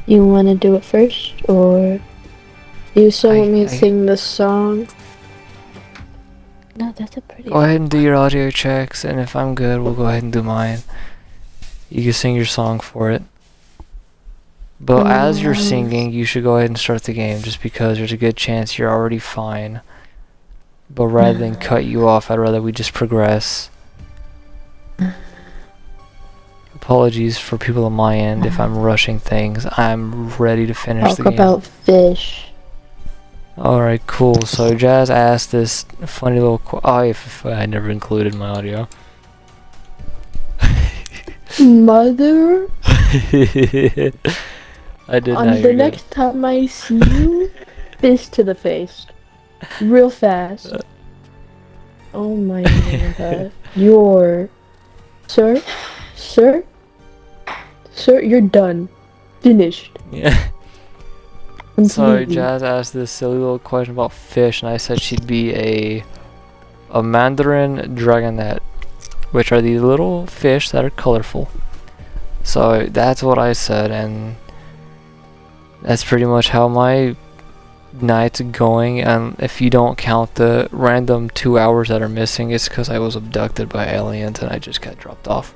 You want to do it first, or you still want me to sing the song? No, that's a pretty. Go ahead and do your audio checks, and if I'm good, we'll go ahead and do mine. You can sing your song for it. But as you're singing, you should go ahead and start the game, just because there's a good chance you're already fine. But rather than cut you off, I'd rather we just progress. Apologies for people on my end if I'm rushing things. I'm ready to finish the game. Talk about fish. Alright, cool. So Jazz asked this funny little I never included my audio. Mother? I did On the next time I see you, fist to the face. Real fast. Oh my god. You're... Sir? Sir? Sir, you're done. Finished. Yeah. Completely. So Jazz asked this silly little question about fish, and I said she'd be a mandarin dragonet, which are these little fish that are colorful. So that's what I said, and that's pretty much how my night's going. And if you don't count the random 2 hours that are missing, it's because I was abducted by aliens and I just got dropped off.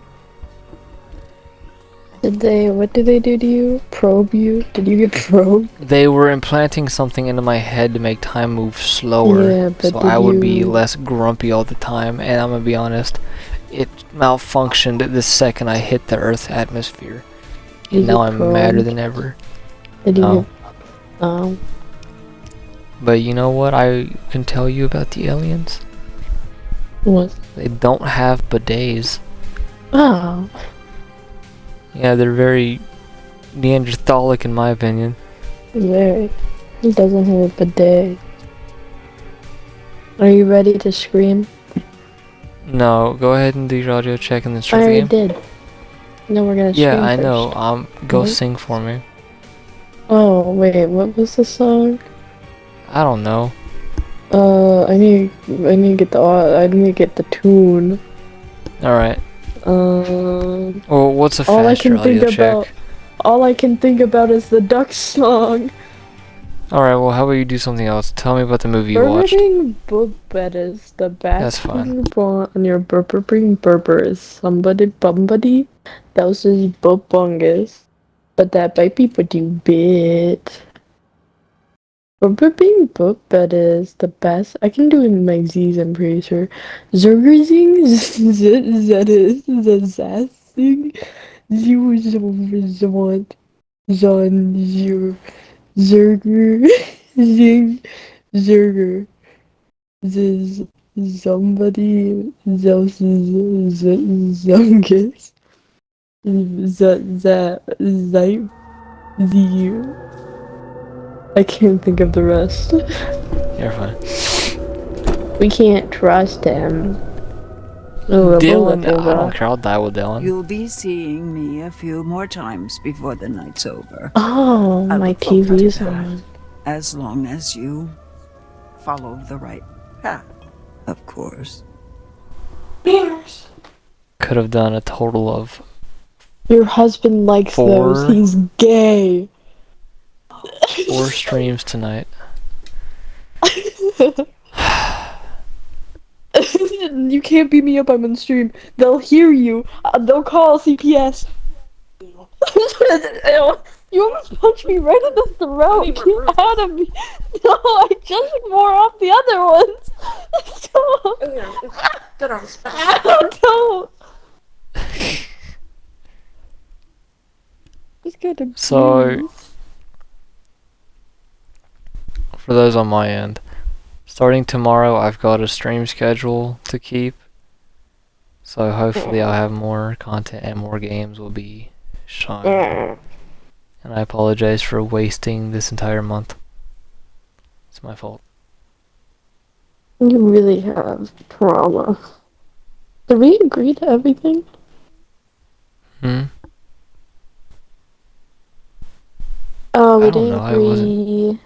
What did they do to you? Probe you? Did you get probed? They were implanting something into my head to make time move slower, yeah, but so I would be less grumpy all the time. And I'm gonna be honest, it malfunctioned the second I hit the Earth's atmosphere, and now I'm madder than ever. Did you But you know what I can tell you about the aliens? What? They don't have bidets. Oh. Yeah, they're very Neanderthalic in my opinion. Very. He doesn't have a bidet. Are you ready to scream? No, go ahead and do your audio check and then start the game. I already did. No, we're gonna scream Yeah, I first. know. Go sing for me. Oh, wait, what was the song? I don't know. I need to get the tune. Alright. Well, what's a all faster audio check? All I can think about is the duck song. Alright, well, how about you do something else? Tell me about the movie you watched. That is the best. That's fine. On your burper is somebody else's bubungus. But that might be what you bit. That is the best. I can do it in my Z's, I'm pretty sure. Zergerzing, Zedis, Zazasing, Zuzon, Zon, Zerger, Zing, Zerger, Ziz, somebody, Zungus, I can't think of the rest. You're fine. We can't trust him. Dylan, I don't care, I'll die with Dylan. You'll be seeing me a few more times before the night's over. Oh, my TV's on. As long as you follow the right path, of course. Beers. Could have done a total of Your husband likes those. He's gay. 4 streams tonight. You can't beat me up, I'm on stream. They'll hear you. They'll call CPS. You almost punched me right in the throat. Get out of me. No, I just more off the other ones. Don't. So, for those on my end, starting tomorrow I've got a stream schedule to keep, so hopefully I'll have more content and more games will be shown. And I apologize for wasting this entire month. It's my fault. You really have trauma. Did we agree to everything? Oh, we didn't agree.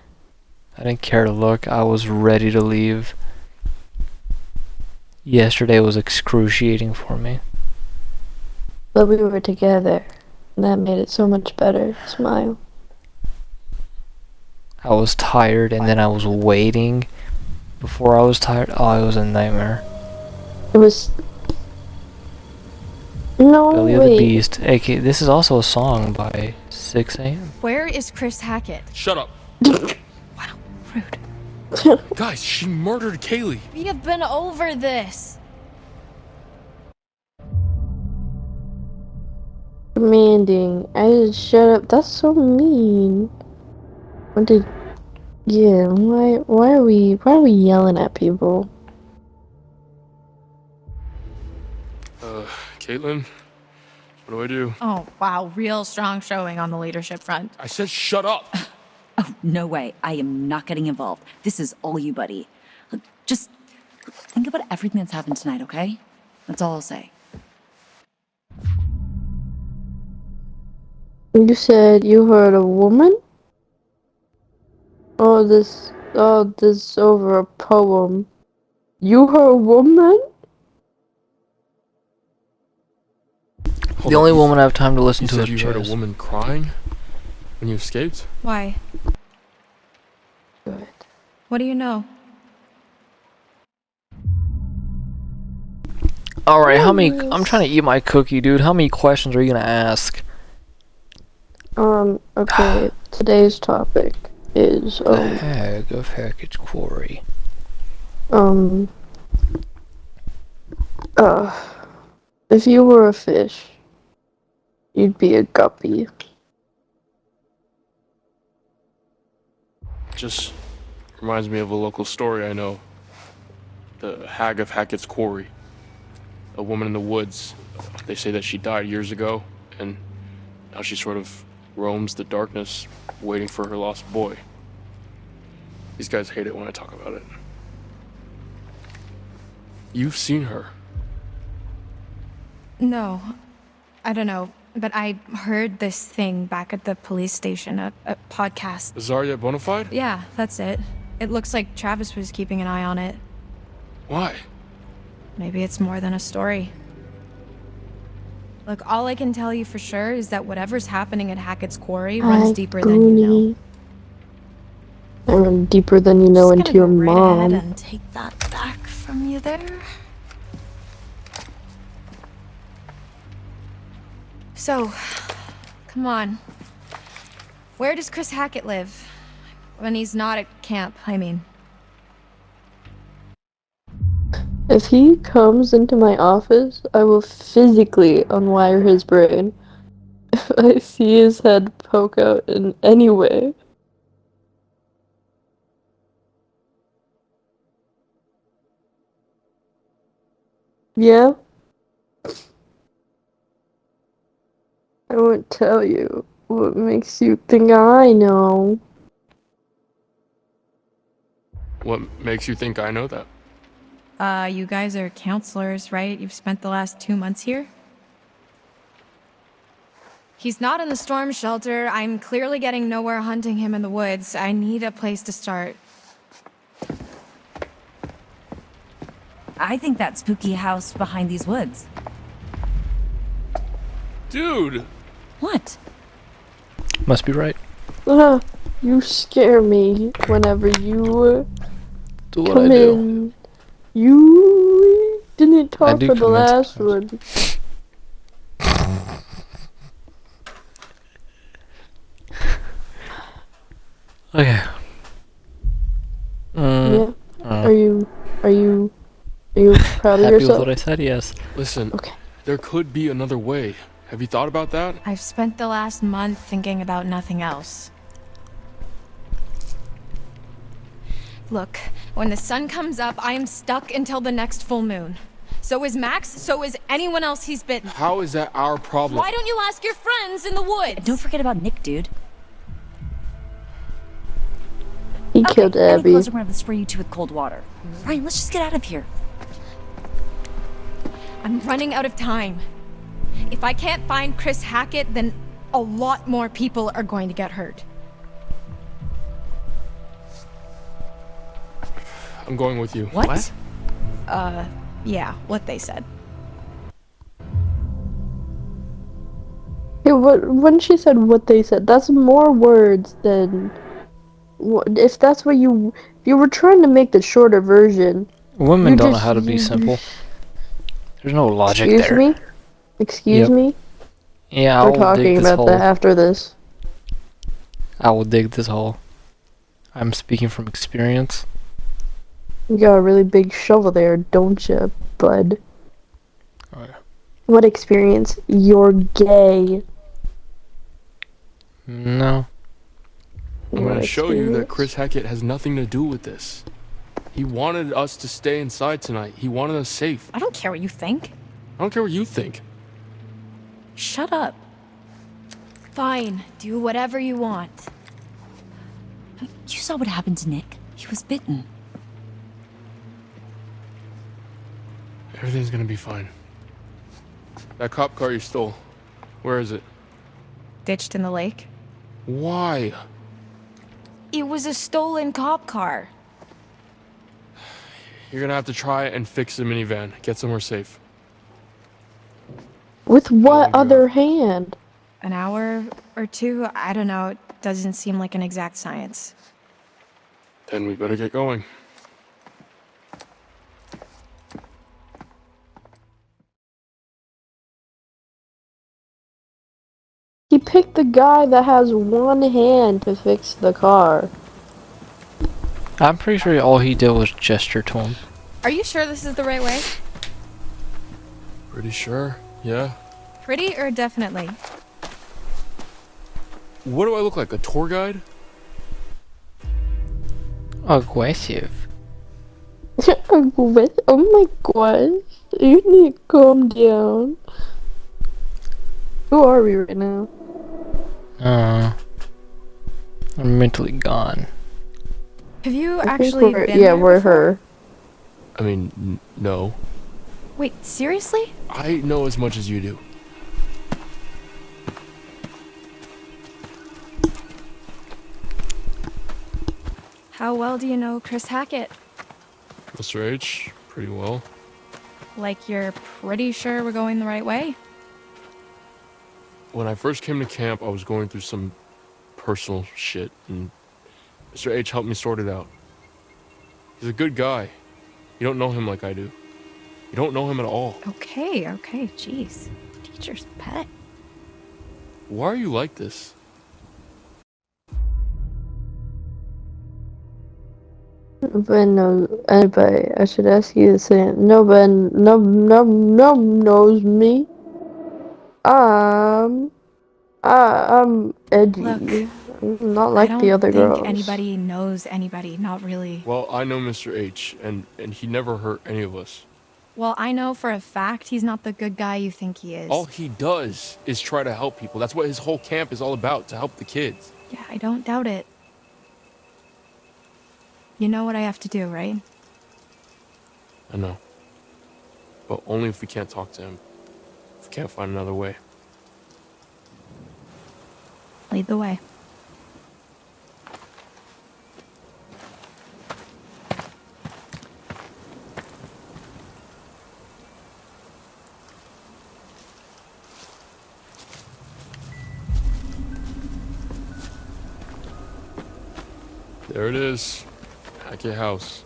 I didn't care to look. I was ready to leave. Yesterday was excruciating for me. But we were together. And that made it so much better. Smile. I was tired, and then I was waiting before I was tired. Oh, it was a nightmare. It was... No, Belly of the wait. Beast. AK, this is also a song by 6 AM. Where is Chris Hackett? Shut up. Wow, rude. Guys, she murdered Kaylee. We have been over this. Demanding. I just shut up. That's so mean. What did... Yeah, why are we yelling at people? Caitlin, what do I do? Oh, wow, real strong showing on the leadership front. I said shut up. Oh, no way. I am not getting involved. This is all you, buddy. Look, just think about everything that's happened tonight, okay? That's all I'll say. You said you heard a woman? Oh, this over a poem. You heard a woman? The only woman I have time to listen You to said is you heard a Jazz. woman crying when you escaped? Why? Good. What do you know? Alright, how many... I'm trying to eat my cookie, dude. How many questions are you gonna ask? Okay, today's topic is, The hag of Hackett's Quarry. if you were a fish, you'd be a guppy. Just reminds me of a local story I know. The hag of Hackett's Quarry. A woman in the woods. They say that she died years ago, and now she sort of roams the darkness, waiting for her lost boy. These guys hate it when I talk about it. You've seen her. No, I don't know, but I heard this thing back at the police station, a podcast. Zarya Bonafide? Yeah, that's it. It looks like Travis was keeping an eye on it. Why? Maybe it's more than a story. Look, all I can tell you for sure is that whatever's happening at Hackett's Quarry runs deeper than you know. I run deeper than you know into your Right mom. ahead and take that back from you there. So, come on. Where does Chris Hackett live? When he's not at camp, I mean. If he comes into my office, I will physically unwire his brain. If I see his head poke out in any way. Yeah? I won't tell you what makes you think I know. What makes you think I know that? You guys are counselors, right? You've spent the last 2 months here? He's not in the storm shelter. I'm clearly getting nowhere hunting him in the woods. I need a place to start. I think that spooky house behind these woods. Dude! What? Must be right. You scare me whenever you Do what come I do. in. You didn't talk do for the come in last sometimes. one. Okay. Yeah. Are you proud of Happy with yourself? what I said? Yes. Listen, Okay. there could be another way. Have you thought about that? I've spent the last month thinking about nothing else. Look, when the sun comes up, I am stuck until the next full moon. So is Max, so is anyone else he's bitten. How is that our problem? Why don't you ask your friends in the woods? Don't forget about Nick, dude. He killed Any Abby. closer, I'm gonna spray you two with cold water. Ryan, let's just get out of here. I'm running out of time. If I can't find Chris Hackett, then a lot more people are going to get hurt. I'm going with you. What? Yeah, what they said. Hey, when she said what they said, that's more words than If that's what if you were trying to make the shorter version, Women you don't know just how to be simple. There's no logic excuse there. me, excuse Yep. me. Yeah, We're I'll dig talking this about that hole. after this. I will dig this hole. I'm speaking from experience. You got a really big shovel there, don't you, bud? Oh, yeah. What experience? You're gay. No. I'm What gonna show you that experience? Chris Hackett has nothing to do with this. He wanted us to stay inside tonight. He wanted us safe. I don't care what you think. I don't care what you think. Shut up. Fine, do whatever you want. You saw what happened to Nick. He was bitten. Everything's gonna be fine. That cop car you stole, where is it? Ditched in the lake. Why? It was a stolen cop car. You're gonna have to try and fix the minivan. Get somewhere safe. With what do you other hand? An hour or two? I don't know. It doesn't seem like an exact science. Then we better get going. He picked the guy that has one hand to fix the car. I'm pretty sure all he did was gesture to him. Are you sure this is the right way? Pretty sure? Yeah? Pretty or definitely? What do I look like, a tour guide? Aggressive. Oh my gosh. You need to calm down. Who are we right now? I'm mentally gone. Have you I think actually we're- been yeah, there we're before? her. I mean, no. Wait, seriously? I know as much as you do. How well do you know Chris Hackett? Mr. H, pretty well. Like you're pretty sure we're going the right way? When I first came to camp, I was going through some personal shit, and Mr. H helped me sort it out. He's a good guy. You don't know him like I do. You don't know him at all. Okay, jeez. Teacher's pet. Why are you like this? Nobody knows anybody. I should ask you the same. Nobody knows me. I'm edgy. Look, I'm not like I the don't other think girls. anybody knows anybody, not really. Well, I know Mr. H, and he never hurt any of us. Well, I know for a fact he's not the good guy you think he is. All he does is try to help people. That's what his whole camp is all about, to help the kids. Yeah, I don't doubt it. You know what I have to do, right? I know. But only if we can't talk to him. If we can't find another way. Lead the way. There it is. Hackett House.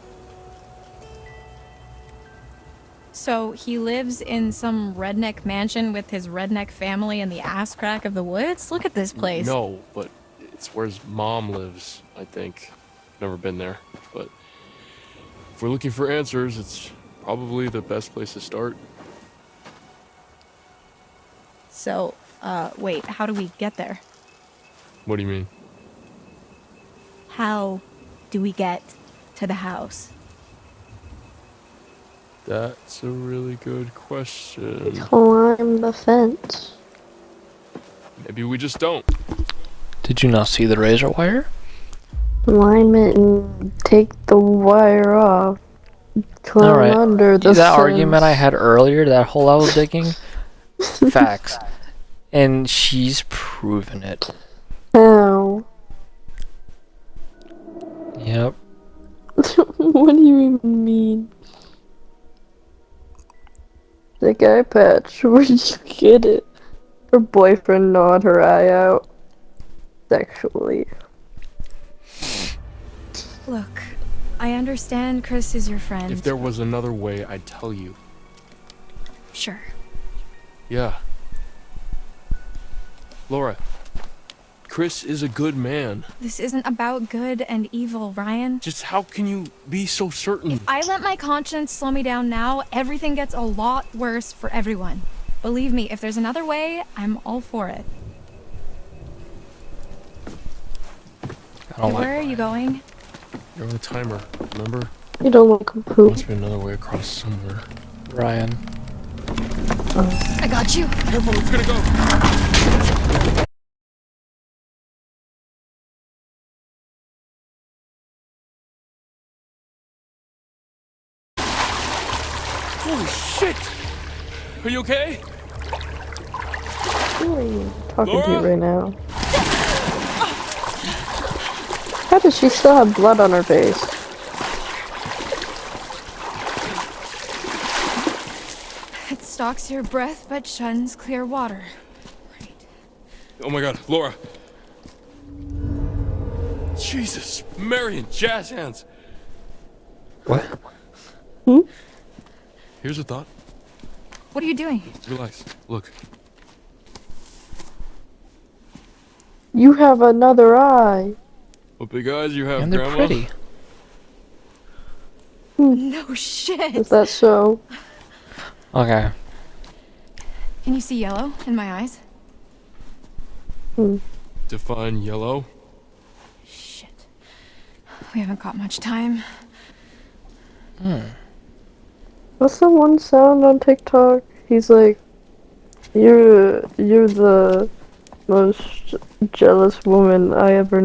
So he lives in some redneck mansion with his redneck family in the ass crack of the woods? Look at this place. No, but it's where his mom lives, I think. Never been there, but if we're looking for answers, it's probably the best place to start. So, wait, how do we get there? What do you mean? How do we get to the house? That's a really good question. Climb the fence. Maybe we just don't. Did you not see the razor wire? Climb it and take the wire off. Climb Alright. under the That fence. argument I had earlier, that hole I was digging, facts. And she's proven it. How? Yep. What do you even mean? The guy patch, where'd you get it? Her boyfriend gnawed her eye out. Sexually. Look, I understand Chris is your friend. If there was another way, I'd tell you. Sure. Yeah. Laura, Chris is a good man. This isn't about good and evil, Ryan. Just how can you be so certain? If I let my conscience slow me down now, everything gets a lot worse for everyone. Believe me, if there's another way, I'm all for it. I don't Where are you going? You're on a timer, remember? You don't look a There poop. must be another way across somewhere. Ryan. I got you. Careful, it's gonna go! Holy shit! Are you okay? Who are you talking to Laura? right now? How does she still have blood on her face? It stalks your breath but shuns clear water. Right. Oh my god, Laura. Jesus, Marion, jazz hands. What? Here's a thought. What are you doing? Relax. Look. You have another eye. What big eyes you have, And they're Grandma. pretty. No shit. Is that so? Okay. Can you see yellow in my eyes? Define yellow. Shit. We haven't got much time. What's the one sound on TikTok? He's like, you're the most jealous woman I ever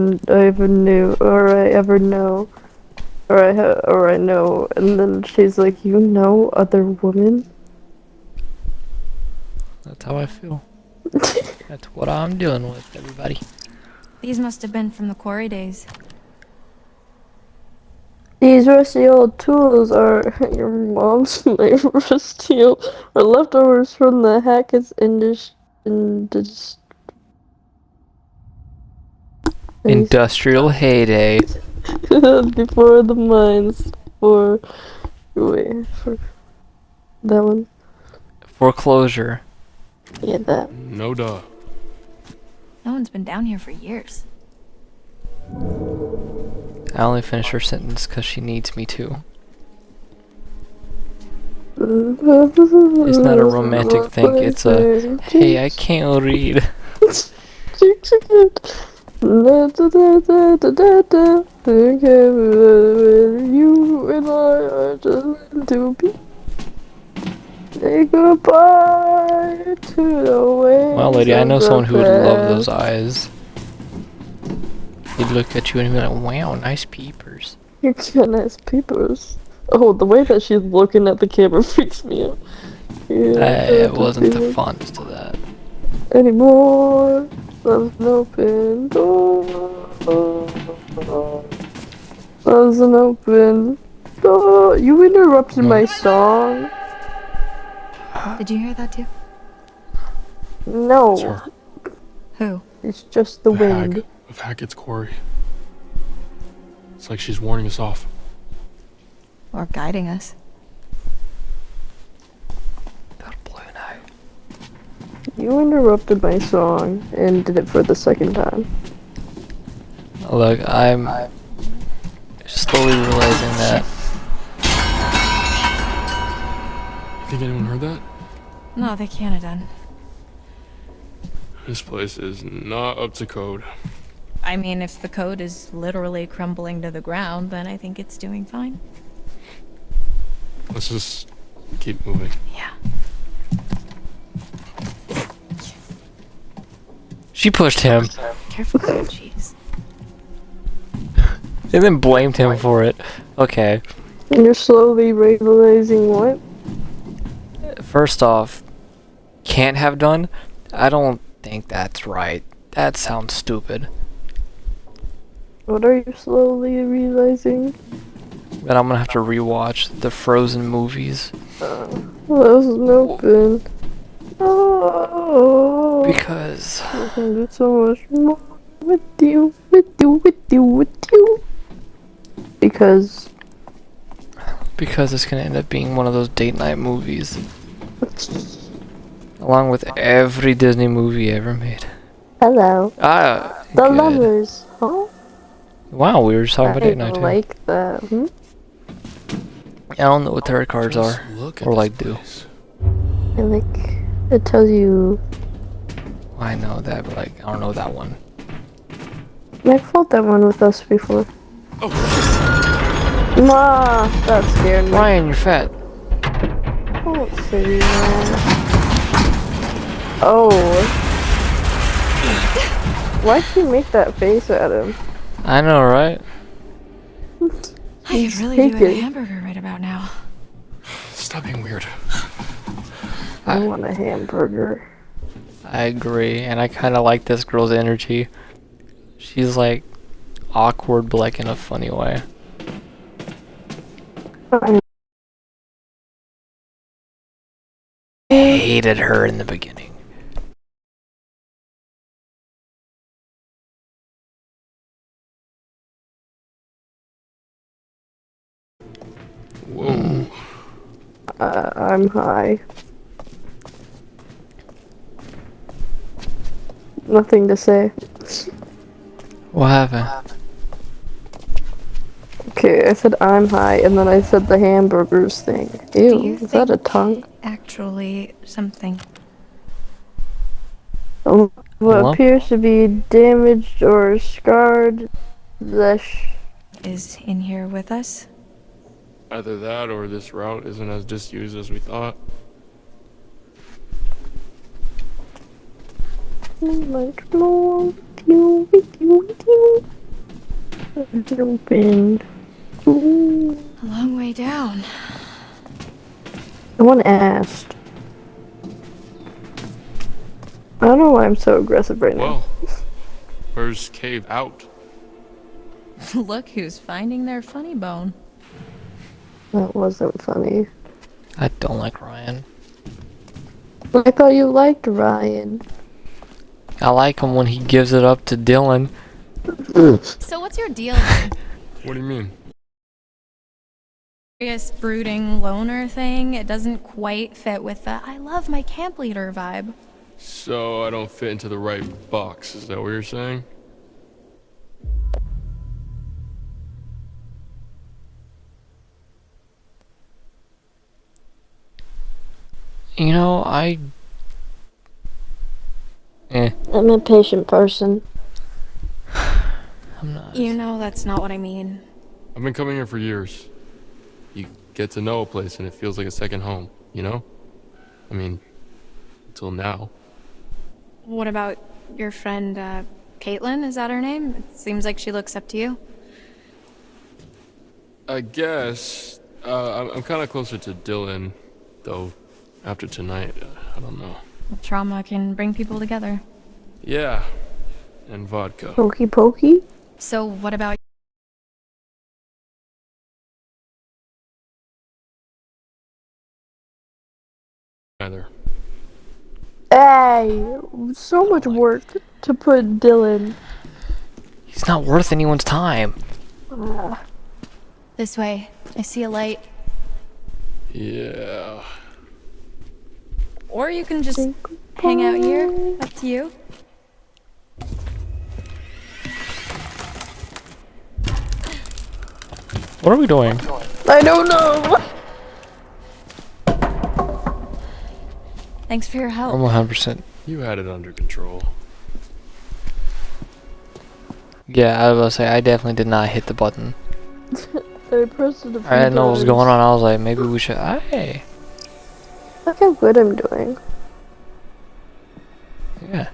knew, or I ever know, or I know. And then she's like, you know other women? That's how I feel. That's what I'm dealing with, everybody. These must have been from the quarry days. These rusty old tools are your mom's rusty old are leftovers from the Hackett's Industrial heyday. before the mines for that one. Foreclosure. Yeah, that. No duh. No one's been down here for years. I only finished her sentence because she needs me to. It's not a romantic thing, it's a, hey, I can't read. You and I are just to be. Say goodbye to the way. Well, lady, I know someone who would love those eyes. He'd look at you and he'd be like, wow, nice peepers. You got nice peepers. Oh, the way that she's looking at the camera freaks me out. It wasn't the fondest of that. Anymore. There's an open door. There's an open door. You interrupted my song. Did you hear that too? No, It's her. Who? it's just the The wind. hag of Hackett's Quarry. It's like she's warning us off. Or guiding us. Got a blue now. You interrupted my song and did it for the second time. Look, I'm slowly realizing that. You think anyone heard that? No, they can't have done. This place is not up to code. I mean, if the code is literally crumbling to the ground, then I think it's doing fine. Let's just keep moving. Yeah. She pushed him Careful. Jeez. and then blamed him for it. Okay. And you're slowly realizing what? First off, can't have done? I don't think that's right. That sounds stupid. What are you slowly realizing? But I'm gonna have to rewatch the Frozen movies. There's an open. Oh, Because I can do so much more with you, with you, with you, with you. Because Because it's gonna end up being one of those date night movies. Along with every Disney movie ever made. hello, the Good. lovers. Oh, Wow, we were just talking about I date night too. like that. I don't know what tarot cards Just are. look at Or this like do. place. And like, it tells you. I know that, but like, I don't know that one. I fought that one with us before. Oh, Ma, that scared me. Ryan, you're fat. Don't say that. Oh. Why'd you make that face at him? I know, right? I could really Take do with a it. hamburger right about now. stop being weird. I want a hamburger. I agree, and I kind of like this girl's energy. She's like awkward, but like in a funny way. Hated her in the beginning. Whoa. I'm high. Nothing to say. What happened? Okay, I said I'm high, and then I said the hamburgers thing. Do Ew, you is that a think tongue? Actually, something. What Lump? appears to be damaged or scarred flesh. Is in here with us? Either that or this route isn't as disused as we thought. Much more. Open. Ooh. A long way down. No one asked. I don't know why I'm so aggressive right now. Well, where's cave out? Look who's finding their funny bone. That wasn't funny. I don't like Ryan. I thought you liked Ryan. I like him when he gives it up to Dylan. So what's your deal then? What do you mean? Serious brooding loner thing? It doesn't quite fit with the I love my camp leader vibe. So I don't fit into the right box, is that what you're saying? You know, I'm a patient person. I'm not. You know that's not what I mean. I've been coming here for years. You get to know a place and it feels like a second home, you know? I mean, until now. What about your friend, Caitlin? Is that her name? It seems like she looks up to you. I guess. I'm kind of closer to Dylan, though. After tonight, I don't know. Trauma can bring people together. Yeah, and vodka. Pokey pokey? So what about Either. Hey, so much work to put Dylan. He's not worth anyone's time. this way? I see a light. Yeah. Or you can just hang out here. Up to you. What are we doing? I don't know. Thanks for your help. I'm 100%. You had it under control. Yeah, I was gonna say, I definitely did not hit the button. I pressed it a few I didn't know what was going times. on. I was like, maybe we should. Hey. Look how good I'm doing. Yeah.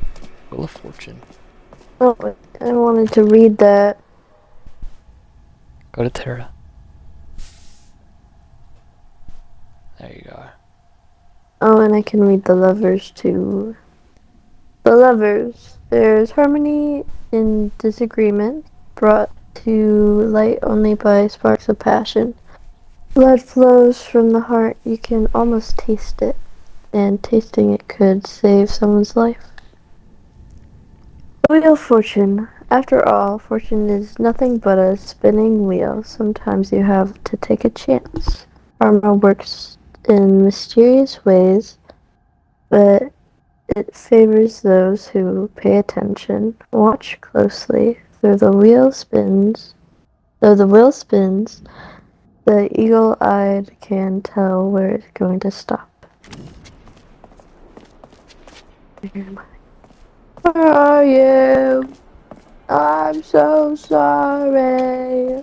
Wheel of Fortune. Oh, I wanted to read that. Go to Terra. There you go. Oh, and I can read the lovers too. The lovers. There's harmony in disagreement, brought to light only by sparks of passion. Blood flows from the heart. You can almost taste it, and tasting it could save someone's life. Wheel of Fortune. After all, fortune is nothing but a spinning wheel. Sometimes you have to take a chance. Karma works in mysterious ways, but it favors those who pay attention. Watch closely. Though the wheel spins, the eagle-eyed can tell where it's going to stop. Where are you? I'm so sorry.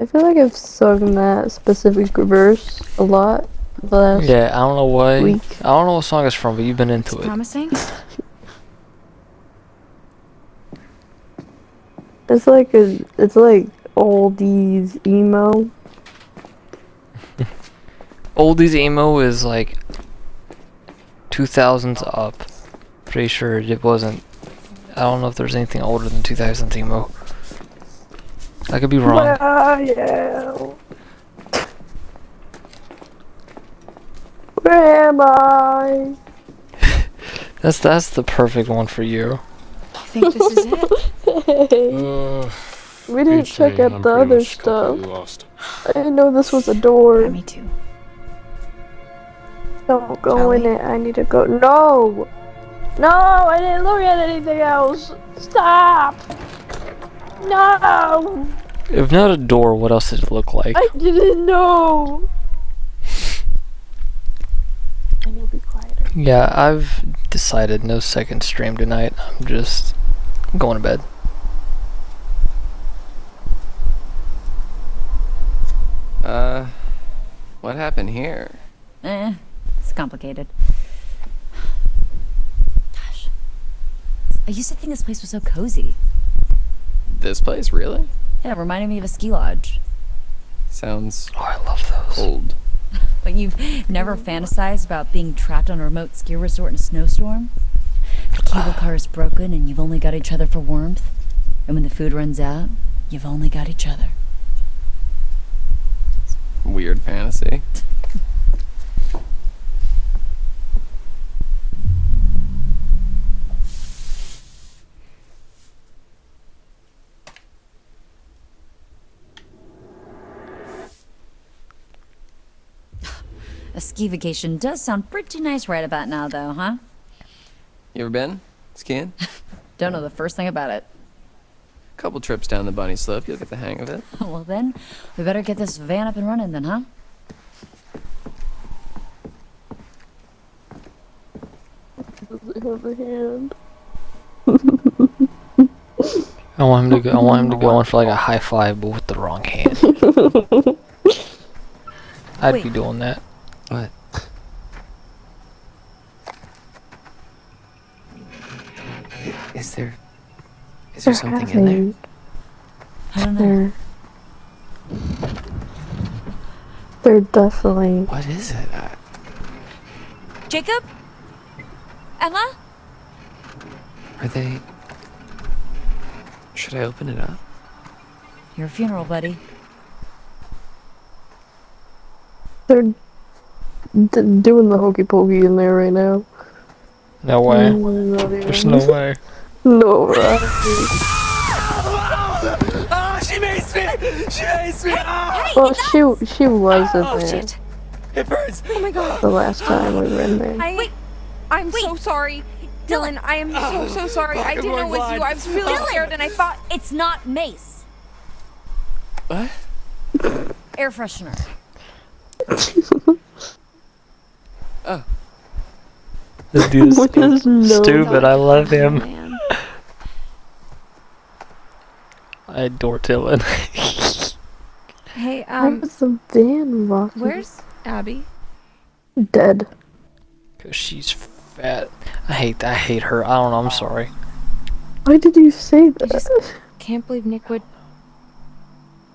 I feel like I've sung that specific verse a lot the last Yeah, I don't know why. week. I don't know what song it's from, but you've been into it. Promising? It's like oldies emo. Oldies emo is like 2000s up. Pretty sure it wasn't. I don't know if there's anything older than 2000s emo. I could be wrong. Where are you? Where am I? That's the perfect one for you. I think this is it. Hey, we didn't check out I'm the pretty other much stuff. completely lost. I didn't know this was a door. Yeah, me too. Don't go Shall in we? it. I need to go. No! No! I didn't look at anything else. Stop! No! If not a door, what else did it look like? I didn't know! I need to be quieter. Yeah, I've decided no second stream tonight. I'm just going to bed. What happened here? It's complicated. Gosh. I used to think this place was so cozy. This place, really? Yeah, it reminded me of a ski lodge. Sounds Oh, I love those. cold. But you've never fantasized about being trapped on a remote ski resort in a snowstorm? The cable car is broken and you've only got each other for warmth. And when the food runs out, you've only got each other. Weird fantasy. A ski vacation does sound pretty nice right about now, though, huh? You ever been skiing? Don't know the first thing about it. Couple trips down the bunny slope, you'll get the hang of it. Well then, we better get this van up and running then, huh? Have a hand. I want him to go. I want him to go in for like a high five, but with the wrong hand. I'd be Wait. doing that. What? Is there something in there? I don't know. They're definitely. What is it? Jacob? Emma? Are they... Should I open it up? Your funeral, buddy. They're doing the hokey pokey in there right now. No way. Not There's even. no way. No, right? Ah, she makes me! She makes me! Ah! Well, she was in Oh, there shit! It burns! Oh my god. the last time we were in there. I'm so sorry. Dylan, I am so sorry. I didn't know it was you. I was really scared and I thought... It's not mace. What? Air freshener. Oh. This dude's What is no? stupid. I love him. Man. I adore Dylan. Hey, Where's the van walking? where's Abby? Dead. Cause she's fat. I hate her. I don't know. I'm sorry. Why did you say that? just- Can't believe Nick would...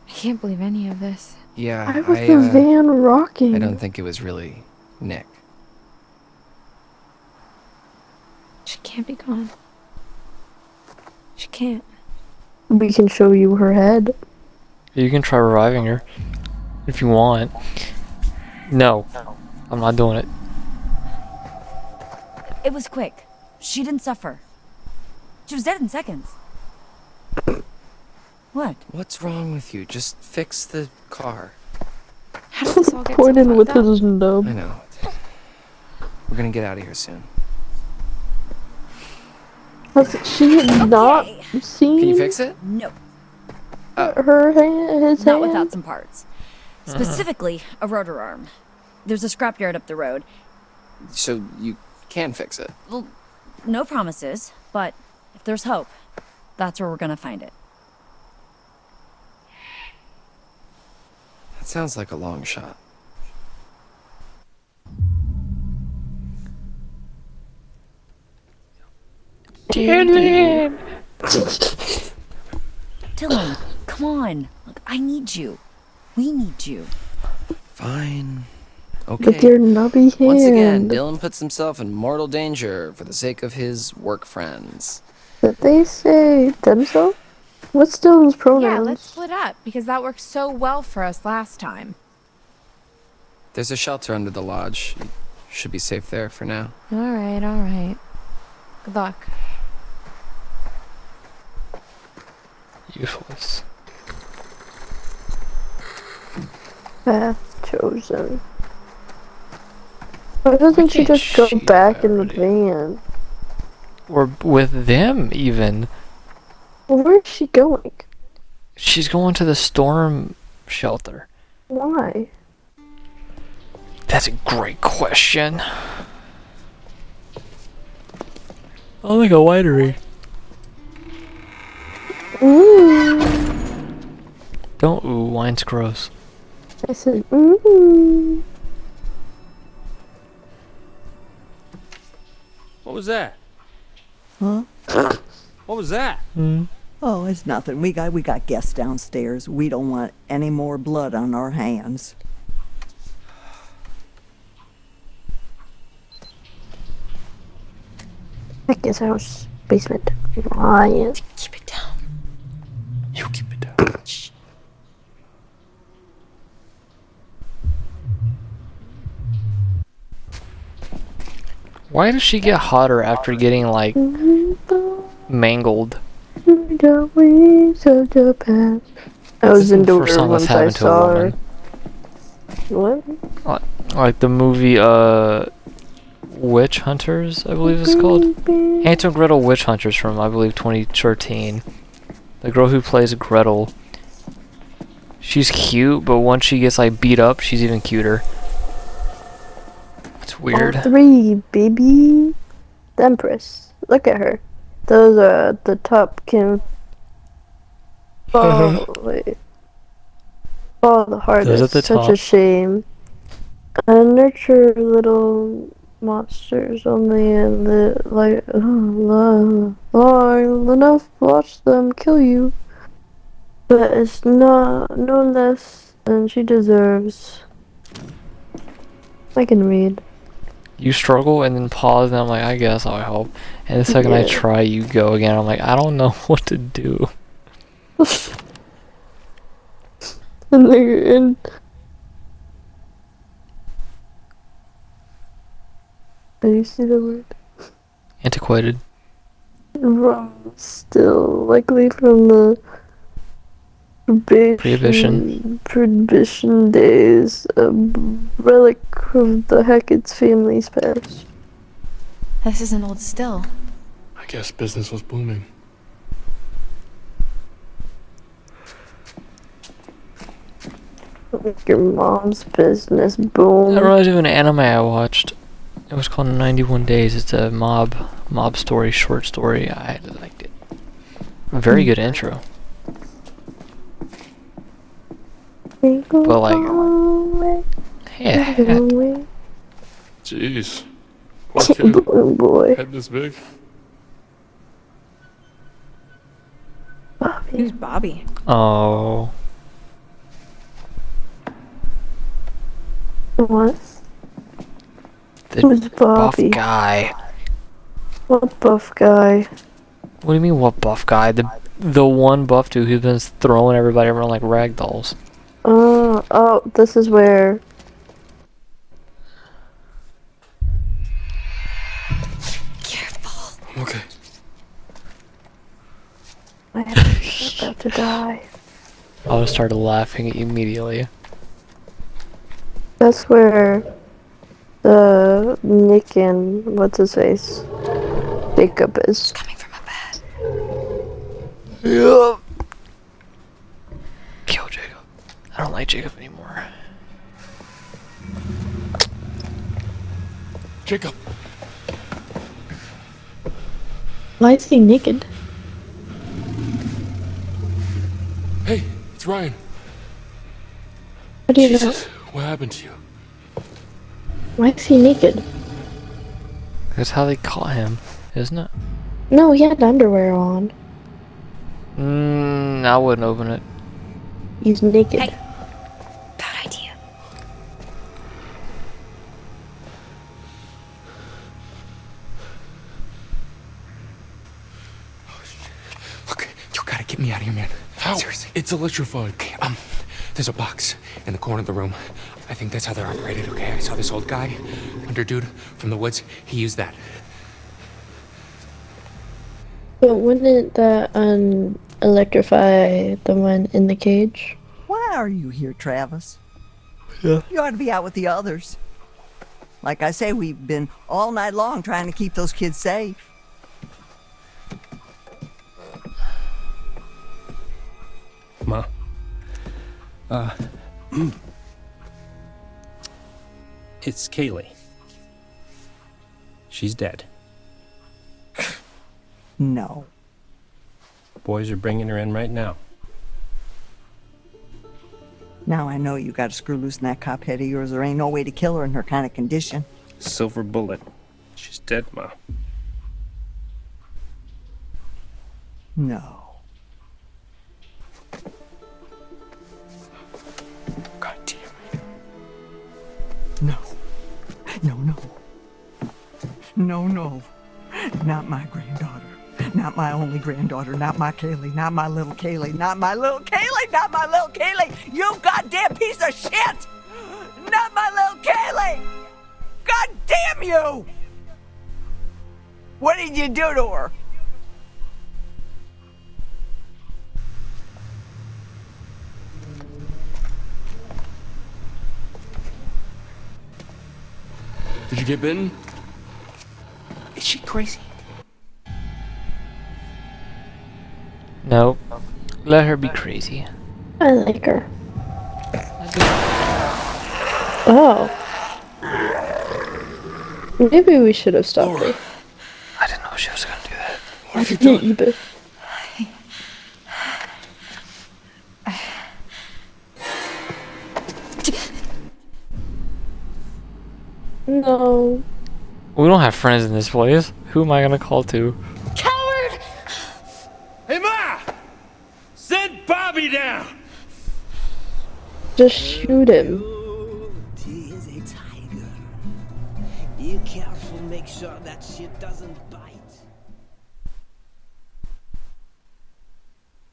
I can't believe any of this. Yeah, Why was the van rocking? I don't think it was really Nick. She can't be gone. She can't. We can show you her head. You can try reviving her if you want. No, I'm not doing it. It was quick. She didn't suffer. She was dead in seconds. What? What's wrong with you? Just fix the car. How did this all get so Pointing with fucked up? his nub. I know. We're gonna get out of here soon. Has she not seen Can you fix it? No, her hand, his not hand? without some parts. Specifically, a rotor arm. There's a scrapyard up the road. So you can fix it. Well, no promises, but if there's hope, that's where we're gonna find it. That sounds like a long shot. Dylan! Dylan, come on. Look, I need you. We need you. Fine. With Okay. your nubby hand. Once again, Dylan puts himself in mortal danger for the sake of his work friends. Did they say themselves? What's Dylan's pronouns? Yeah, let's split up because that worked so well for us last time. There's a shelter under the lodge. You should be safe there for now. All right. Good luck. Useless. Path chosen. Why doesn't she can't just go she back in the already? van? Or with them, even. Well, where's she going? She's going to the storm shelter. Why? That's a great question. Oh, like a winery. Ooh. Don't ooh, wine's gross. I said, ooh. What was that? Huh? What was that? Oh, it's nothing. We got guests downstairs. We don't want any more blood on our hands. Check his house. Basement. Ryan. Keep it down. You keep it down. Why does she get hotter after getting, like, mangled? The wings of the past. I was into First her song that's once I happened to a saw her. woman. What? Like the movie, Witch Hunters, I believe it's called. Hansel and Gretel Witch Hunters from, I believe, 2013. The girl who plays Gretel. She's cute, but once she gets, like, beat up, she's even cuter. It's weird. All three, baby. The Empress. Look at her. Those are the top Kim. Oh, wait. Oh, the hardest. Those at the Such top. a shame. I nurture little monsters only in the like long enough. Watch them kill you, but it's not no less than she deserves. I can read. You struggle and then pause, and I'm like, I guess I'll help. And the second I Yeah. try, you go again. I'm like, I don't know what to do. and do you see the word? Antiquated. Still likely from the prohibition days, a relic of the Hackett's family's past. This isn't old still. I guess business was booming. Your mom's business, boom. That reminds me of an anime I watched. It was called 91 Days. It's a mob story, short story. I liked it. A very good intro. But like, yeah. Jeez. Poor kid. Boom boy. Head this big. Who's Bobby? Oh. What? The Who's buff Bobby? guy. What buff guy? What do you mean, what buff guy? The one buff dude who's been throwing everybody around like rag dolls. Oh, this is where. I'm okay. I have to About to die. I would have started laughing immediately. That's where the Nick and what's his face? Jacob is. Coming from a bed. Yep. Kill Jacob. I don't like Jacob anymore. Jacob! Why is he naked? Hey, it's Ryan. How do you know? Jesus, what happened to you? Why is he naked? That's how they caught him, isn't it? No, he had underwear on. I wouldn't open it. He's naked. Hey. Bad idea. Look, you gotta get me out of here, man. How? Seriously. It's electrified. Okay, there's a box in the corner of the room. I think that's how they're operated, okay? I saw this old guy, hunter dude from the woods. He used that. But wouldn't that electrify the one in the cage? Why are you here, Travis? Yeah. You ought to be out with the others. Like I say, we've been all night long trying to keep those kids safe. Ma. It's Kaylee. She's dead. No. Boys are bringing her in right now. Now I know you got to screw loose in that cop head of yours. There ain't no way to kill her in her kind of condition. Silver bullet. She's dead, Ma. No. God damn it. No. No, no. No, no. Not my granddaughter. Not my only granddaughter. Not my Kaylee. Not my little Kaylee. Not my little Kaylee. Not my little Kaylee. You goddamn piece of shit. Not my little Kaylee. God damn you. What did you do to her? Did you get bitten? Is she crazy? No. Let her be crazy. I like her. Oh. Maybe we should have stopped her. I didn't know she was gonna do that. I didn't either. No. We don't have friends in this place. Who am I gonna call to? Coward! Hey, Ma! Send Bobby down! Just shoot him. He is a tiger. Be careful, make sure that shit doesn't bite.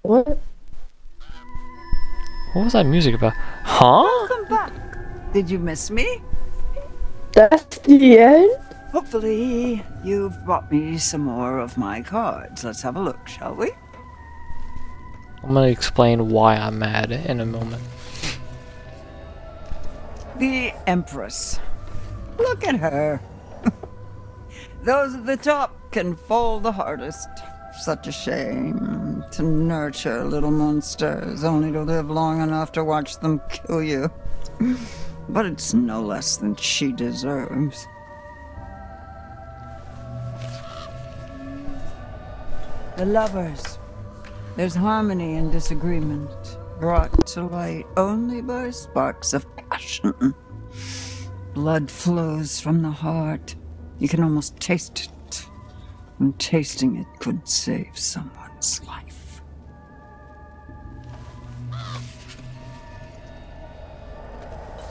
What? What was that music about? Huh? Welcome back. Did you miss me? That's the end? Hopefully, you've brought me some more of my cards. Let's have a look, shall we? I'm gonna explain why I'm mad in a moment. The Empress. Look at her. Those at the top can fall the hardest. Such a shame to nurture little monsters, only to live long enough to watch them kill you. But it's no less than she deserves. The lovers. There's harmony in disagreement, brought to light only by sparks of passion. Blood flows from the heart. You can almost taste it. And tasting it could save someone's life.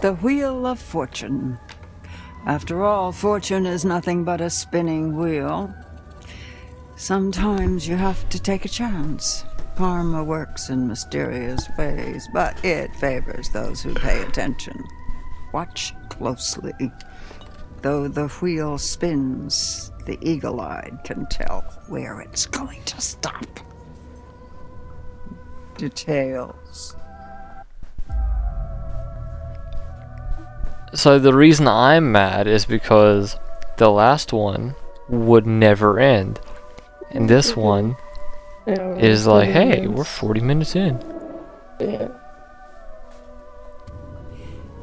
The Wheel of Fortune. After all, fortune is nothing but a spinning wheel. Sometimes you have to take a chance. Karma works in mysterious ways, but it favors those who pay attention. Watch closely. Though the wheel spins, the eagle-eyed can tell where it's going to stop. details. So the reason I'm mad is because the last one would never end. And this one is like, hey, we're 40 minutes in. Yeah.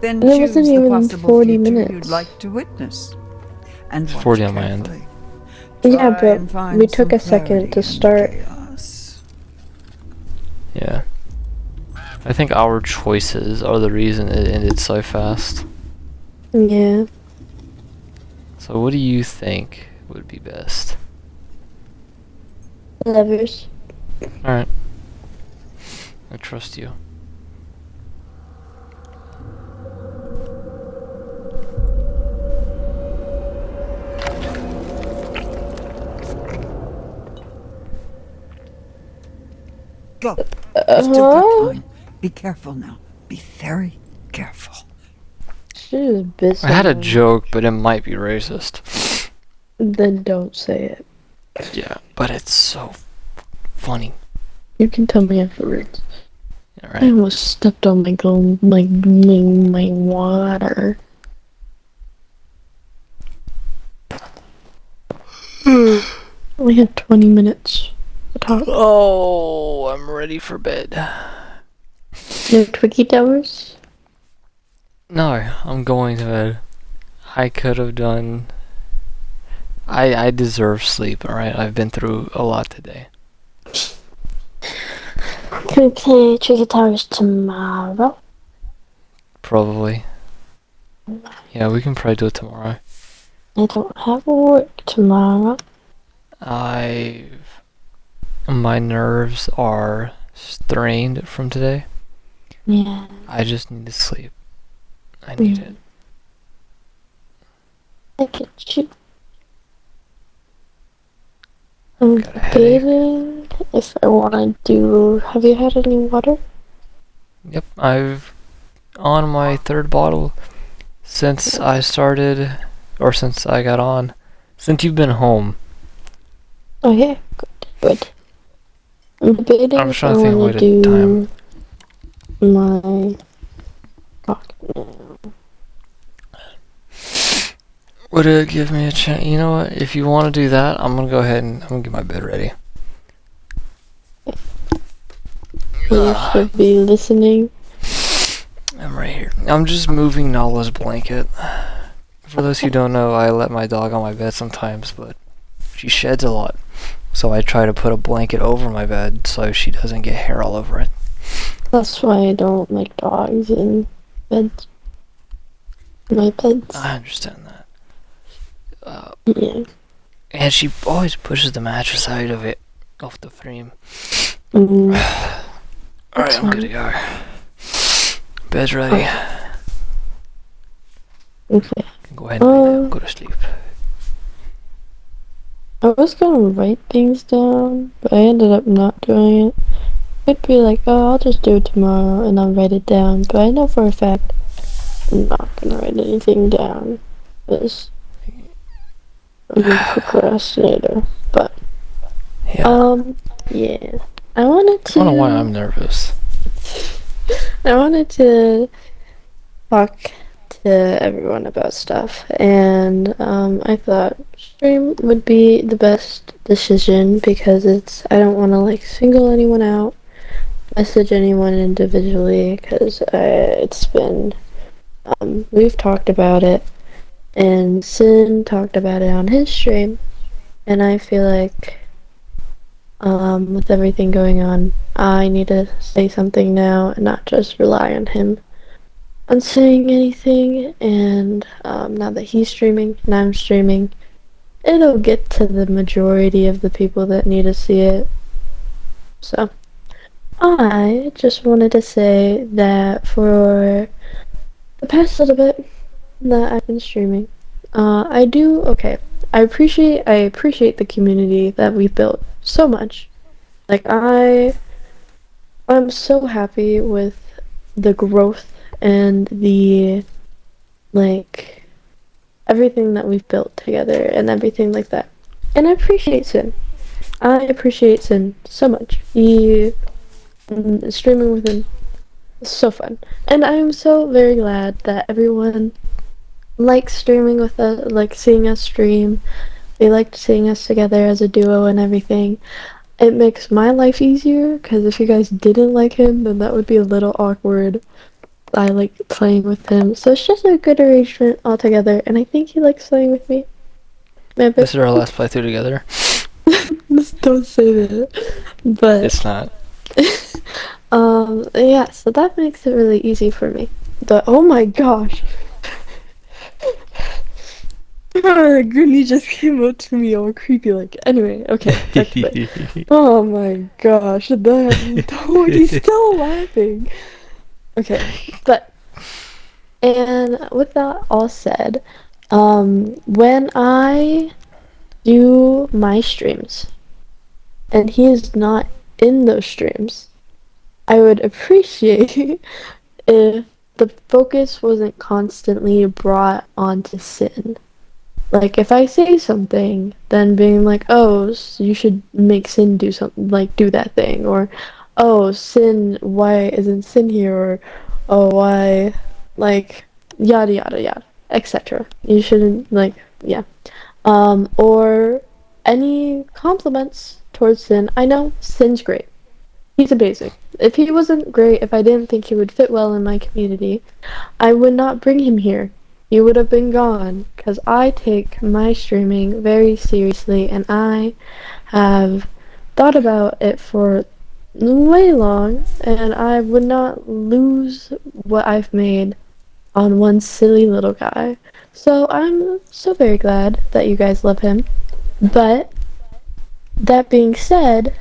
Then And it choose wasn't the even possible 40 future minutes. you'd like to witness. And It's watch 40 on my end. carefully. Yeah, Try but and find we took some a second clarity to in the start. chaos. Yeah. I think our choices are the reason it ended so fast. Yeah. So what do you think would be best? Levers. Alright. I trust you. Go. It's still Uh-huh. good time. Be careful now. Be very careful. She is busy. I had a joke, but it might be racist. Then don't say it. Yeah, but it's so funny. You can tell me afterwards. I Alright. almost stepped on my water. We had 20 minutes to talk. Oh, I'm ready for bed. No Twiggy Towers? No, I'm going to bed. I could have done... I deserve sleep, alright? I've been through a lot today. Can we play Twiggy Towers tomorrow? Probably. Yeah, we can probably do it tomorrow. I don't have work tomorrow. My nerves are strained from today. Yeah. I just need to sleep. I need it. I get you. I'm Got a headache. debating if I want to do... Have you had any water? Yep, I've on my 3rd bottle since I started, or since I got on, since you've been home. Oh yeah, good. I'm debating I'm if trying I to think want what to time. do my... Fuck no. Would it give me a chance? You know what? If you want to do that, I'm gonna go ahead and I'm gonna get my bed ready. You should be listening. I'm right here. I'm just moving Nala's blanket. For those who don't know, I let my dog on my bed sometimes, but she sheds a lot. So I try to put a blanket over my bed so she doesn't get hair all over it. That's why I don't like dogs in beds. My beds. I understand that. Yeah. And she always pushes the mattress out of it, off the frame. Mm. Alright, I'm good to go. Bed's ready. Okay. Go ahead and lay down, go to sleep. I was gonna write things down, but I ended up not doing it. I'd be like, oh, I'll just do it tomorrow, and I'll write it down. But I know for a fact I'm not gonna write anything down, because I'm a procrastinator. But, yeah. I wanted to... I don't know why I'm nervous. I wanted to talk to everyone about stuff, and I thought stream would be the best decision because I don't want to like single anyone out, message anyone individually, because it's been, we've talked about it, and Sin talked about it on his stream, and I feel like with everything going on, I need to say something now and not just rely on him on saying anything. And now that he's streaming and I'm streaming, it'll get to the majority of the people that need to see it. So I just wanted to say that for the past little bit that I've been streaming, I appreciate the community that we've built so much. Like I'm so happy with the growth and the like everything that we've built together and everything like that. And I appreciate Sin. I appreciate Sin so much. He Streaming with him is so fun. And I'm so very glad that everyone likes streaming with us, like seeing us stream. They liked seeing us together as a duo and everything. It makes my life easier, because if you guys didn't like him, then that would be a little awkward. I like playing with him, so it's just a good arrangement altogether, and I think he likes playing with me. Maybe. This is our last playthrough together. Just don't say that. But It's not. yeah, so that makes it really easy for me. But oh my gosh. Grinny just came up to me all creepy like. Anyway, okay, back to it. Oh my gosh, oh, he's still laughing. Okay, but, and with that all said, when I do my streams, and he is not in those streams, I would appreciate if the focus wasn't constantly brought onto Sin. Like, if I say something, then being like, oh, you should make Sin do something, like, do that thing, or, oh, Sin, why isn't Sin here, or, oh, why, like, yada yada yada, etc. You shouldn't, like, yeah. Or any compliments towards Sin. I know Sin's great. He's amazing. If he wasn't great, if I didn't think he would fit well in my community, I would not bring him here. He would have been gone, because I take my streaming very seriously, and I have thought about it for way long, and I would not lose what I've made on one silly little guy. So I'm so very glad that you guys love him. But that being said,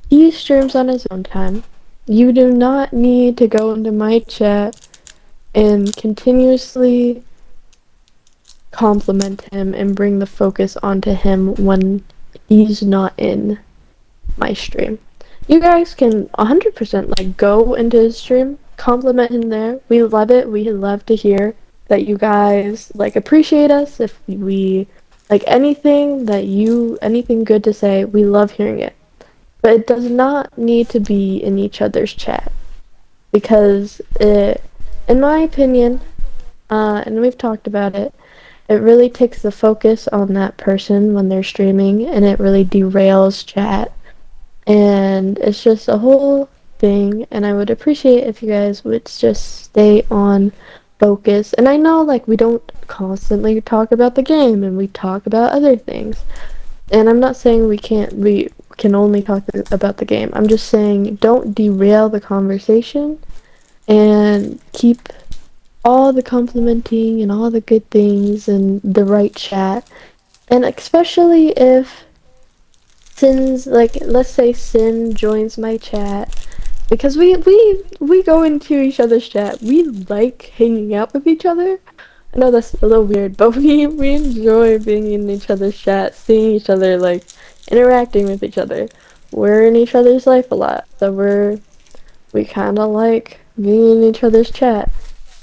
he streams on his own time. You do not need to go into my chat and continuously compliment him and bring the focus onto him when he's not in my stream. You guys can 100% like go into his stream, compliment him there. We love it. We love to hear that you guys like appreciate us. If we like anything good to say, we love hearing it. But it does not need to be in each other's chat, because in my opinion, and we've talked about it, it really takes the focus on that person when they're streaming, and it really derails chat. And it's just a whole thing, and I would appreciate if you guys would just stay on focus. And I know, like, we don't constantly talk about the game, and we talk about other things. And I'm not saying we can only talk about the game. I'm just saying don't derail the conversation, and keep all the complimenting and all the good things and the right chat. And especially if Sin's, like, let's say Sin joins my chat, because we go into each other's chat. We like hanging out with each other. I know that's a little weird, but we enjoy being in each other's chat, seeing each other, like, interacting with each other. We're in each other's life a lot, so we kind of like being in each other's chat.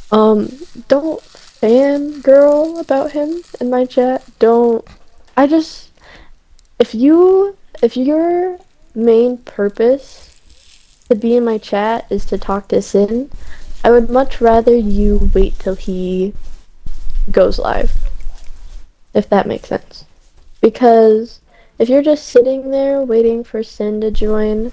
Don't fangirl about him in my chat. If your main purpose to be in my chat is to talk to Sin, I would much rather you wait till he goes live, if that makes sense. Because if you're just sitting there waiting for Sin to join,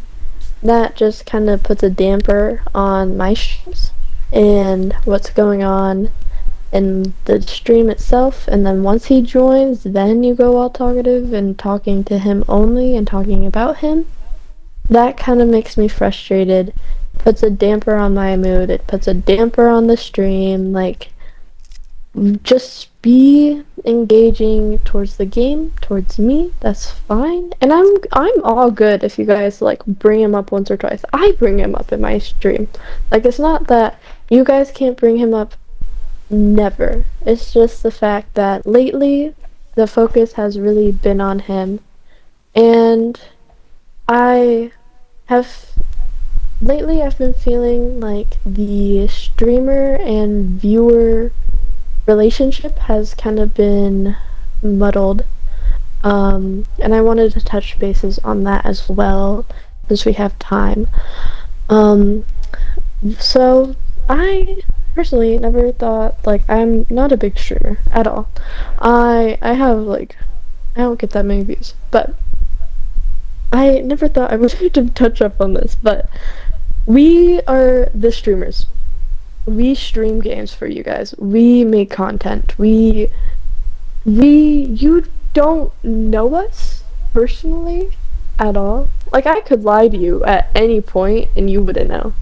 that just kind of puts a damper on my streams and what's going on in the stream itself. And then once he joins, then you go all talkative and talking to him only and talking about him. That kind of makes me frustrated, puts a damper on my mood, it puts a damper on the stream. Like, just be engaging towards the game, towards me. That's fine, and I'm all good if you guys like bring him up once or twice. I bring him up in my stream. Like, it's not that you guys can't bring him up. Never. It's just the fact that lately the focus has really been on him, and lately I've been feeling like the streamer and viewer relationship has kind of been muddled, and I wanted to touch bases on that as well, since we have time. Um, so I personally never thought like I'm not a big streamer at all. I have like I don't get that many views, but I never thought I would have to touch up on this, but we are the streamers. We stream games for you guys. We make content. You don't know us personally at all. Like, I could lie to you at any point and you wouldn't know.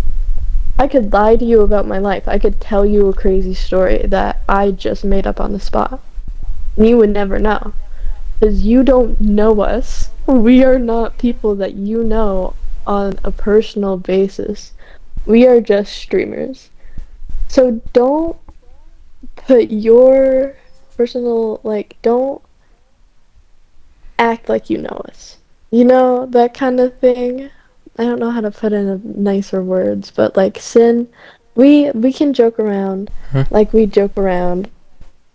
I could lie to you about my life. I could tell you a crazy story that I just made up on the spot. And you would never know. Because you don't know us. We are not people that you know on a personal basis. We are just streamers. So don't put your personal, like, don't act like you know us. You know, that kind of thing. I don't know how to put it in nicer words, but like Sin, we can joke around like we joke around.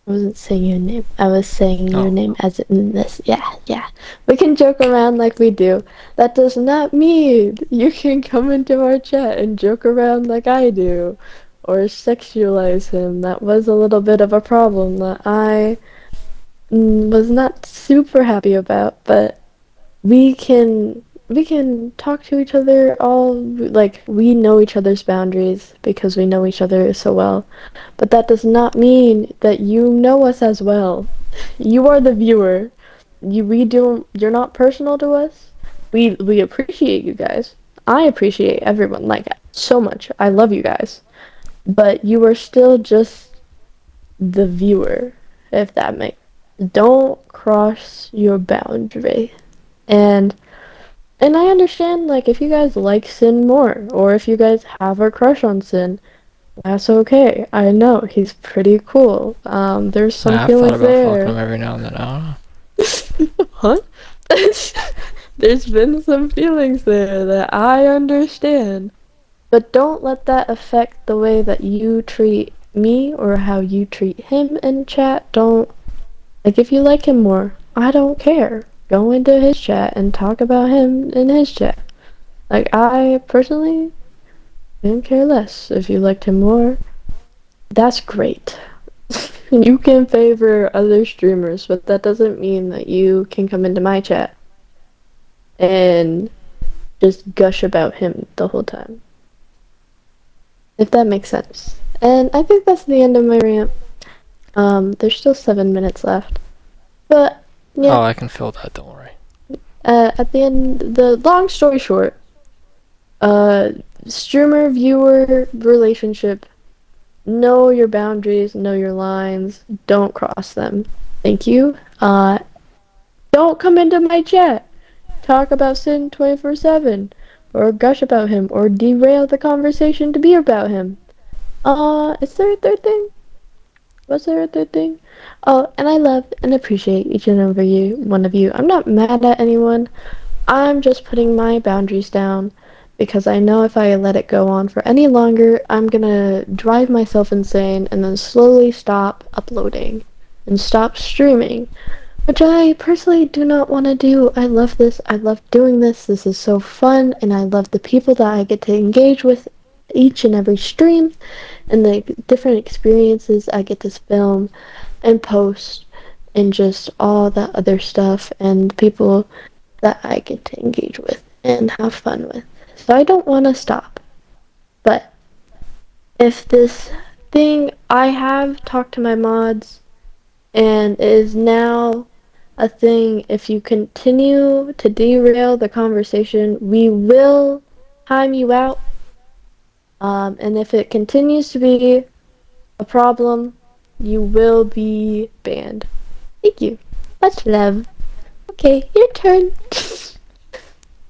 I wasn't saying your name. I was saying your name as in this. Yeah. We can joke around like we do. That does not mean you can come into our chat and joke around like I do, or sexualize him. That was a little bit of a problem that I was not super happy about, but we can talk to each other all like we know each other's boundaries because we know each other so well. But that does not mean that you know us as well. You are the viewer. You're not personal to us. We appreciate you guys. I appreciate everyone like so much. I love you guys. But you are still just the viewer, if that makes. Don't cross your boundary. And I understand, like, if you guys like Sin more, or if you guys have a crush on Sin, that's okay. I know, he's pretty cool. There's some I've thought feelings about fucking him there. every now and then. I don't know. Huh? There's been some feelings there that I understand. But don't let that affect the way that you treat me or how you treat him in chat. Don't, like, if you like him more, I don't care. Go into his chat and talk about him in his chat. Like, I personally didn't care less. If you liked him more, that's great. You can favor other streamers, but that doesn't mean that you can come into my chat and just gush about him the whole time. If that makes sense. And I think that's the end of my rant. There's still 7 minutes left. But, yeah. Oh, I can fill that, don't worry. At the end, the long story short, streamer viewer relationship, know your boundaries, know your lines, don't cross them. Thank you. Don't come into my chat, talk about Sin 24/7, or gush about him, or derail the conversation to be about him. Is there a third thing? Was there a third thing? Oh, and I love and appreciate each and every one of you. I'm not mad at anyone. I'm just putting my boundaries down because I know if I let it go on for any longer, I'm gonna drive myself insane and then slowly stop uploading and stop streaming, which I personally do not want to do. I love this. I love doing this. This is so fun, and I love the people that I get to engage with each and every stream and the different experiences I get to film and post and just all that other stuff and people that I get to engage with and have fun with. So I don't want to stop. But if this thing, I have talked to my mods and it is now a thing, if you continue to derail the conversation, we will time you out. And if it continues to be a problem, you will be banned. Thank you. Much love. Okay, your turn.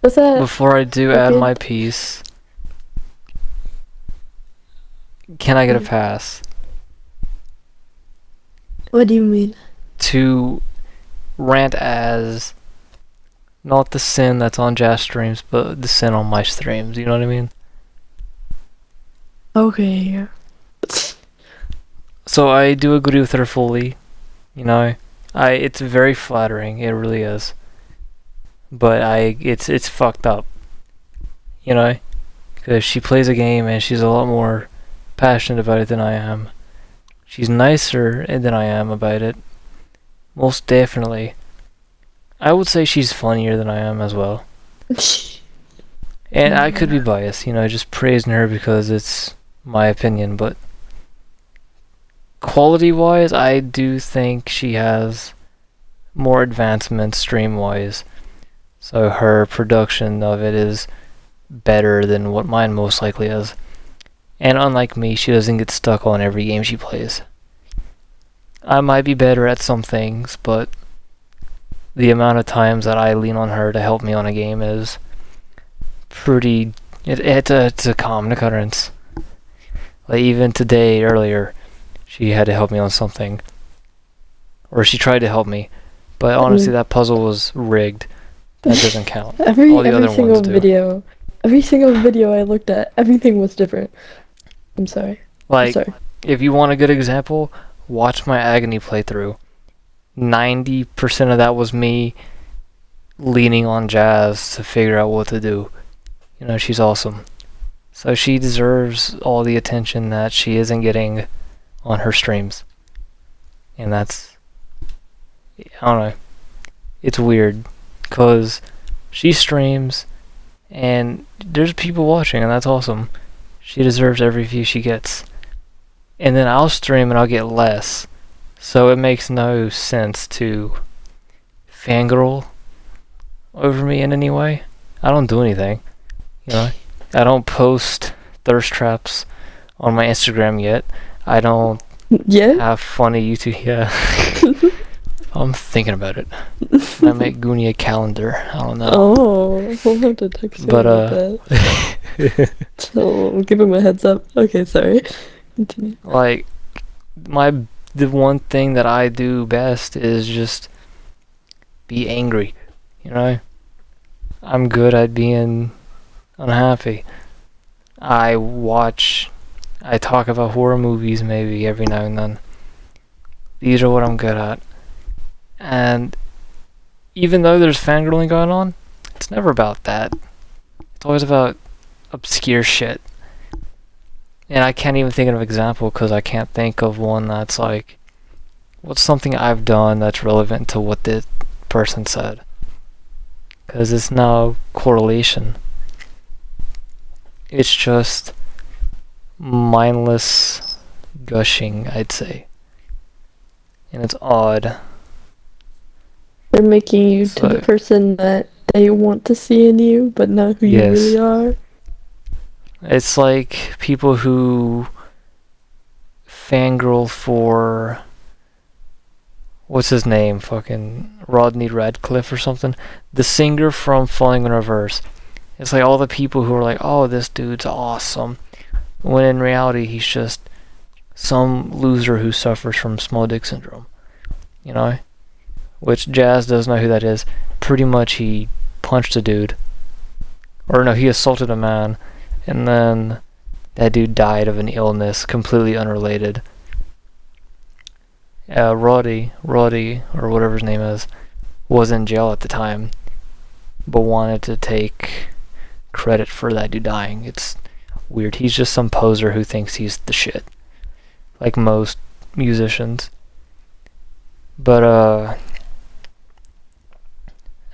What's that? Before I do add my piece, can I get a pass? What do you mean? To rant as not the Sin that's on Jazz streams, but the Sin on my streams. You know what I mean? Okay. So I do agree with her fully. You know, it's very flattering. It really is. But it's fucked up. You know, because she plays a game and she's a lot more passionate about it than I am. She's nicer than I am about it. Most definitely. I would say she's funnier than I am as well. And I could be biased, just praising her because it's my opinion, but quality-wise, I do think she has more advancements stream-wise. So her production of it is better than what mine most likely is. And unlike me, she doesn't get stuck on every game she plays. I might be better at some things, but the amount of times that I lean on her to help me on a game is pretty... It's a common occurrence. Like even today, earlier, she had to help me on something. Or she tried to help me. But honestly, that puzzle was rigged. That doesn't count. All the other ones do. Every single video I looked at, everything was different. I'm sorry. If you want a good example, watch my Agony playthrough. 90% of that was me leaning on Jazz to figure out what to do. She's awesome. So she deserves all the attention that she isn't getting on her streams. And that's... I don't know. It's weird. Because she streams, and there's people watching, and that's awesome. She deserves every view she gets. And then I'll stream and I'll get less. So it makes no sense to fangirl over me in any way. I don't do anything. I don't post thirst traps on my Instagram yet. I don't have funny YouTube. Yeah. I'm thinking about it. I make Goonie a calendar. I don't know. Oh, we'll have to text you about that. So, give him a heads up. Okay, sorry. Continue. Like, the one thing that I do best is just be angry. I'm good at being unhappy. I talk about horror movies maybe every now and then. These are what I'm good at. And even though there's fangirling going on, it's never about that. It's always about obscure shit. And I can't even think of an example because I can't think of one that's like, what's something I've done that's relevant to what the person said? Because it's no correlation. It's just mindless gushing, I'd say. And it's odd. They're making you to the person that they want to see in you, but not who you really are. It's like people who fangirl for... What's his name? Fucking Rodney Radcliffe or something? The singer from Falling in Reverse. It's like all the people who are like, oh, this dude's awesome. When in reality, he's just some loser who suffers from small dick syndrome. Which Jazz does know who that is. Pretty much he punched a dude. Or no, he assaulted a man. And then that dude died of an illness completely unrelated. Roddy, or whatever his name is, was in jail at the time. But wanted to take credit for that dude dying. It's weird. He's just some poser who thinks he's the shit. Like most musicians. But, I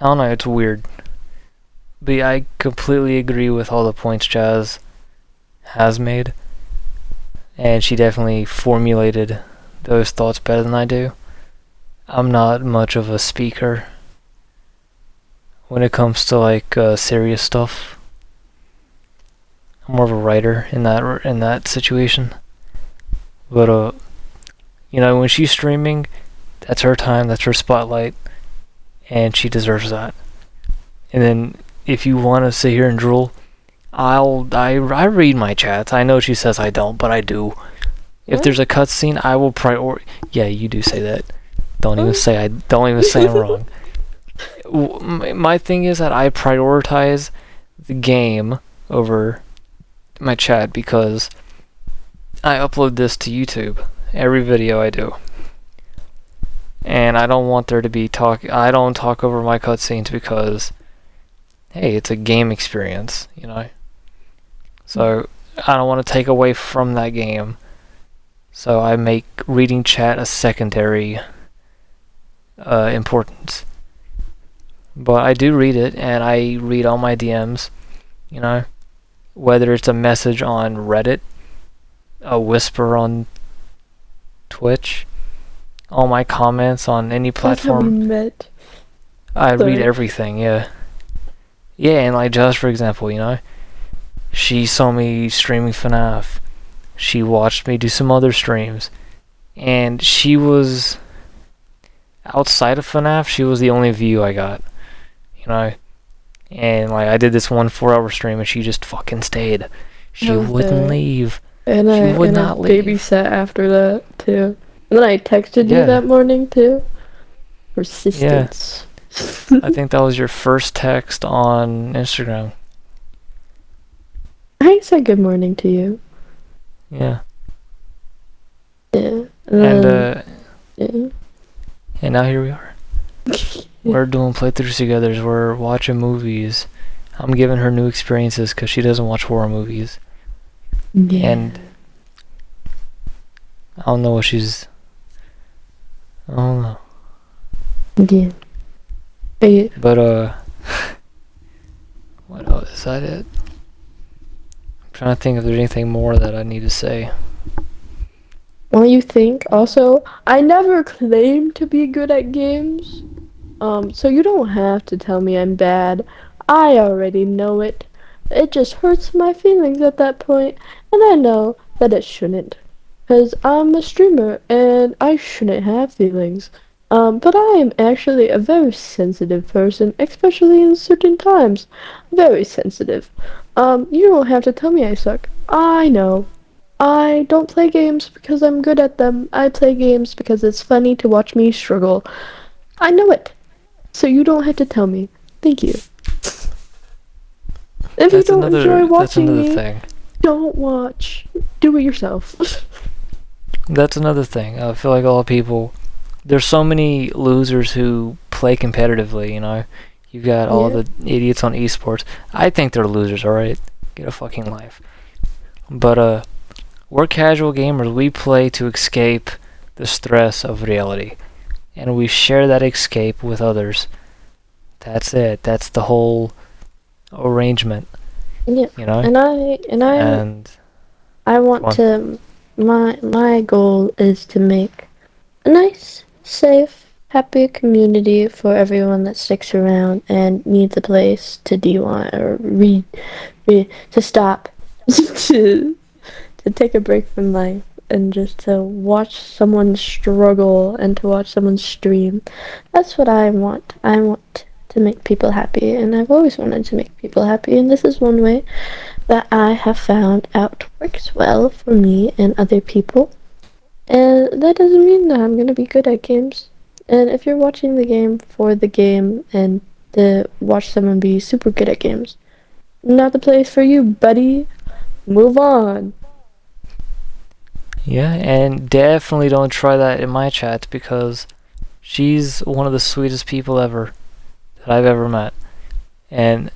don't know, it's weird. But yeah, I completely agree with all the points Jazz has made. And she definitely formulated those thoughts better than I do. I'm not much of a speaker when it comes to like serious stuff. I'm more of a writer in that situation. But when she's streaming, that's her time, that's her spotlight, and she deserves that. And then if you want to sit here and drool, I read my chats. I know she says I don't, but I do. If there's a cutscene, I will Yeah, you do say that. Don't even say I'm wrong. My thing is that I prioritize the game over my chat because I upload this to YouTube. Every video I do. And I don't want there to be I don't talk over my cutscenes because, hey, it's a game experience, So I don't want to take away from that game. So I make reading chat a secondary importance. But I do read it, and I read all my DMs, you know, whether it's a message on Reddit, a whisper on Twitch, all my comments on any That's how we platform. met. I read Sorry. everything, yeah. Yeah, and like Josh, for example, you know, she saw me streaming FNAF. She watched me do some other streams. And she was, outside of FNAF, she was the only view I got, you know. And like I did this 1 4-hour stream and she just fucking stayed. She How's wouldn't that? leave. And She I would and not I leave. babysat after that too. And then I texted Yeah. you that morning too. Persistence. I think that was your first text on Instagram. I said good morning to you. Yeah. Yeah. And yeah. and now here we are. We're doing playthroughs together. We're watching movies. I'm giving her new experiences because she doesn't watch horror movies. Yeah. And I don't know what she's. I don't know. Yeah. But But what else? Is that it? I'm trying to think if there's anything more that I need to say. while you think, also, I never claimed to be good at games. So you don't have to tell me I'm bad. I already know it. It just hurts my feelings at that point, and I know that it shouldn't. Because I'm a streamer, and I shouldn't have feelings. But I am actually a very sensitive person, especially in certain times. Very sensitive. You don't have to tell me I suck. I know. I don't play games because I'm good at them. I play games because it's funny to watch me struggle. I know it. So you don't have to tell me. Thank you. If you don't enjoy That's watching another me, thing. don't watch. Do it yourself. That's another thing. I feel like a lot of people. There's so many losers who play competitively, you know. You've got all Yeah. the idiots on esports. I think they're losers, alright? Get a fucking life. But, we're casual gamers. We play to escape the stress of reality. And we share that escape with others. That's it. That's the whole arrangement, Yeah. you know? And I Go on. want to. My goal is to make a nice, safe, happy community for everyone that sticks around and needs a place to de-want or to stop, to take a break from life and just to watch someone struggle and to watch someone stream. That's what I want. I want to make people happy, and I've always wanted to make people happy, and this is one way that I have found out works well for me and other people. And that doesn't mean that I'm gonna be good at games. And if you're watching the game for the game and to watch someone be super good at games, not the place for you, buddy. Move on. Yeah, and definitely don't try that in my chat because she's one of the sweetest people ever that I've ever met. And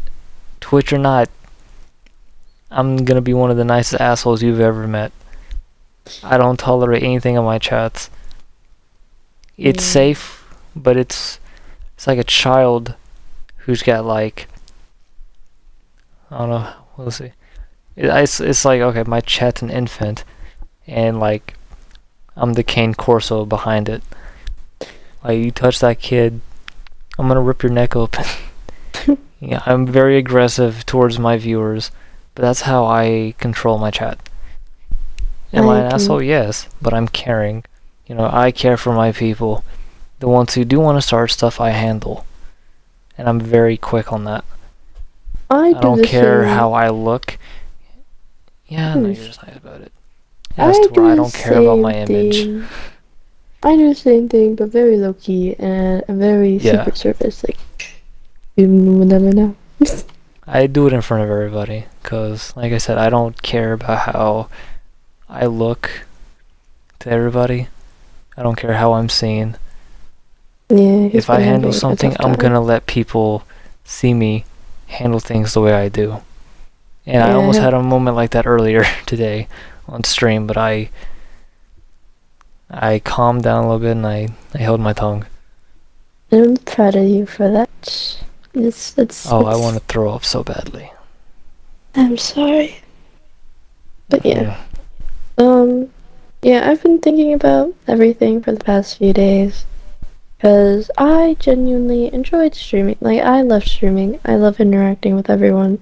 Twitch or not, I'm gonna be one of the nicest assholes you've ever met. I don't tolerate anything in my chats. It's safe, but it's like a child who's got like, I don't know, we'll see. It's like, okay, my chat's an infant, and like, I'm the cane corso behind it. Like, you touch that kid, I'm gonna rip your neck open. Yeah, I'm very aggressive towards my viewers, but that's how I control my chat. Am I an asshole? Yes, but I'm caring. You know, I care for my people. The ones who do want to start stuff, I handle. And I'm very quick on that. I don't care how I look. Yeah, no, you're just nice about it. As to where I don't care about my image. I do the same thing, but very low key and very secret service. Like, you will never know. I do it in front of everybody, because, like I said, I don't care about how I look to everybody. I don't care how I'm seen. Yeah, if I handle something, I'm gonna let people see me handle things the way I do. And I almost Yeah. had a moment like that earlier today on stream, but I calmed down a little bit and I held my tongue. I'm proud of you for that. I want to throw up so badly. I'm sorry. But yeah. Mm. Yeah, I've been thinking about everything for the past few days. Because I genuinely enjoyed streaming. Like, I love streaming. I love interacting with everyone.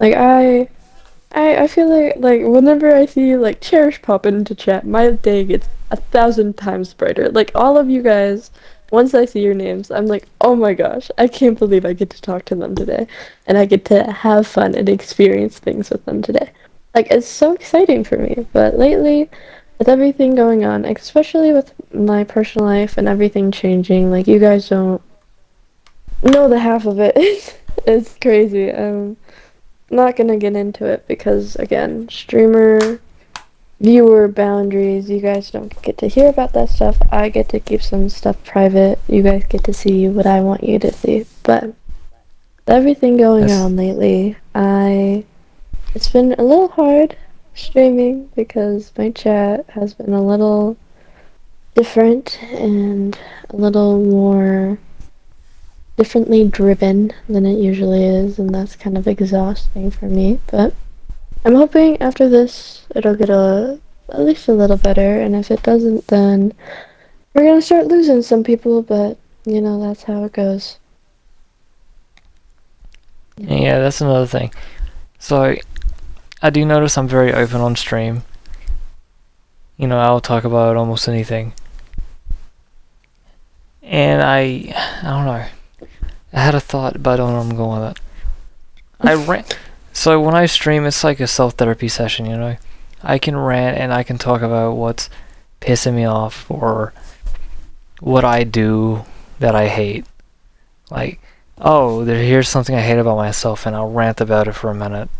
Like, I feel like whenever I see like Cherish pop into chat, my day gets 1,000 times brighter. Like all of you guys, once I see your names, I'm like, oh my gosh, I can't believe I get to talk to them today, and I get to have fun and experience things with them today. Like it's so exciting for me. But lately, with everything going on, especially with my personal life and everything changing, like you guys don't know the half of it. It's crazy. Not gonna get into it because again, streamer viewer boundaries, you guys don't get to hear about that stuff. I get to keep some stuff private. You guys get to see what I want you to see. But with everything going on lately, it's been a little hard streaming because my chat has been a little different and a little more differently driven than it usually is, and that's kind of exhausting for me. But I'm hoping after this it'll get at least a little better, and if it doesn't, then we're gonna start losing some people, but you know, that's how it goes. Yeah, that's another thing. So I do notice I'm very open on stream. You know, I'll talk about almost anything. And I don't know. I had a thought, but I don't know where I'm going with it. So when I stream, it's like a self-therapy session, you know? I can rant and I can talk about what's pissing me off or what I do that I hate. Like, oh, here's something I hate about myself, and I'll rant about it for a minute.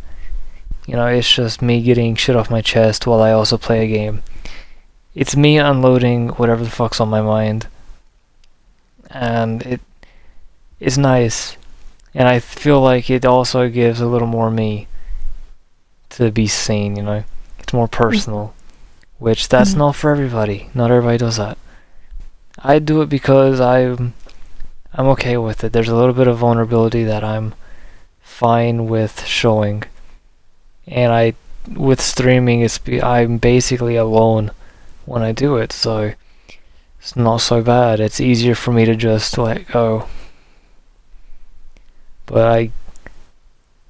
You know, it's just me getting shit off my chest while I also play a game. It's me unloading whatever the fuck's on my mind. And it's nice. And I feel like it also gives a little more me to be seen, you know? It's more personal. Which, that's not for everybody. Not everybody does that. I do it because I'm okay with it. There's a little bit of vulnerability that I'm fine with showing. And with streaming, I'm basically alone when I do it, so it's not so bad. It's easier for me to just let go. But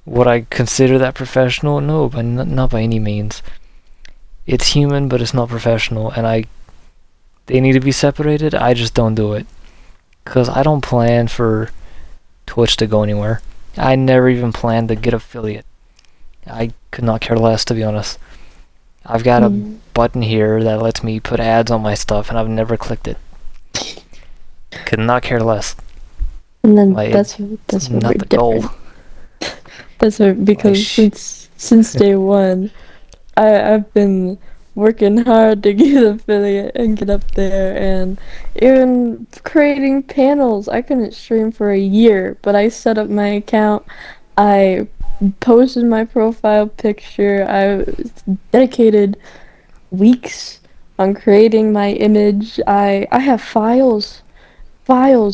would I consider that professional? No, but not by any means. It's human, but it's not professional, and they need to be separated. I just don't do it. Because I don't plan for Twitch to go anywhere. I never even planned to get affiliate. I could not care less, to be honest. I've got a button here that lets me put ads on my stuff, and I've never clicked it. Could not care less. And then Like, that's what not we're the goal. different. That's what, because Like, since day one, I've been working hard to get affiliate and get up there, and even creating panels. I couldn't stream for a year, but I set up my account. I posted my profile picture. I dedicated weeks on creating my image. I have files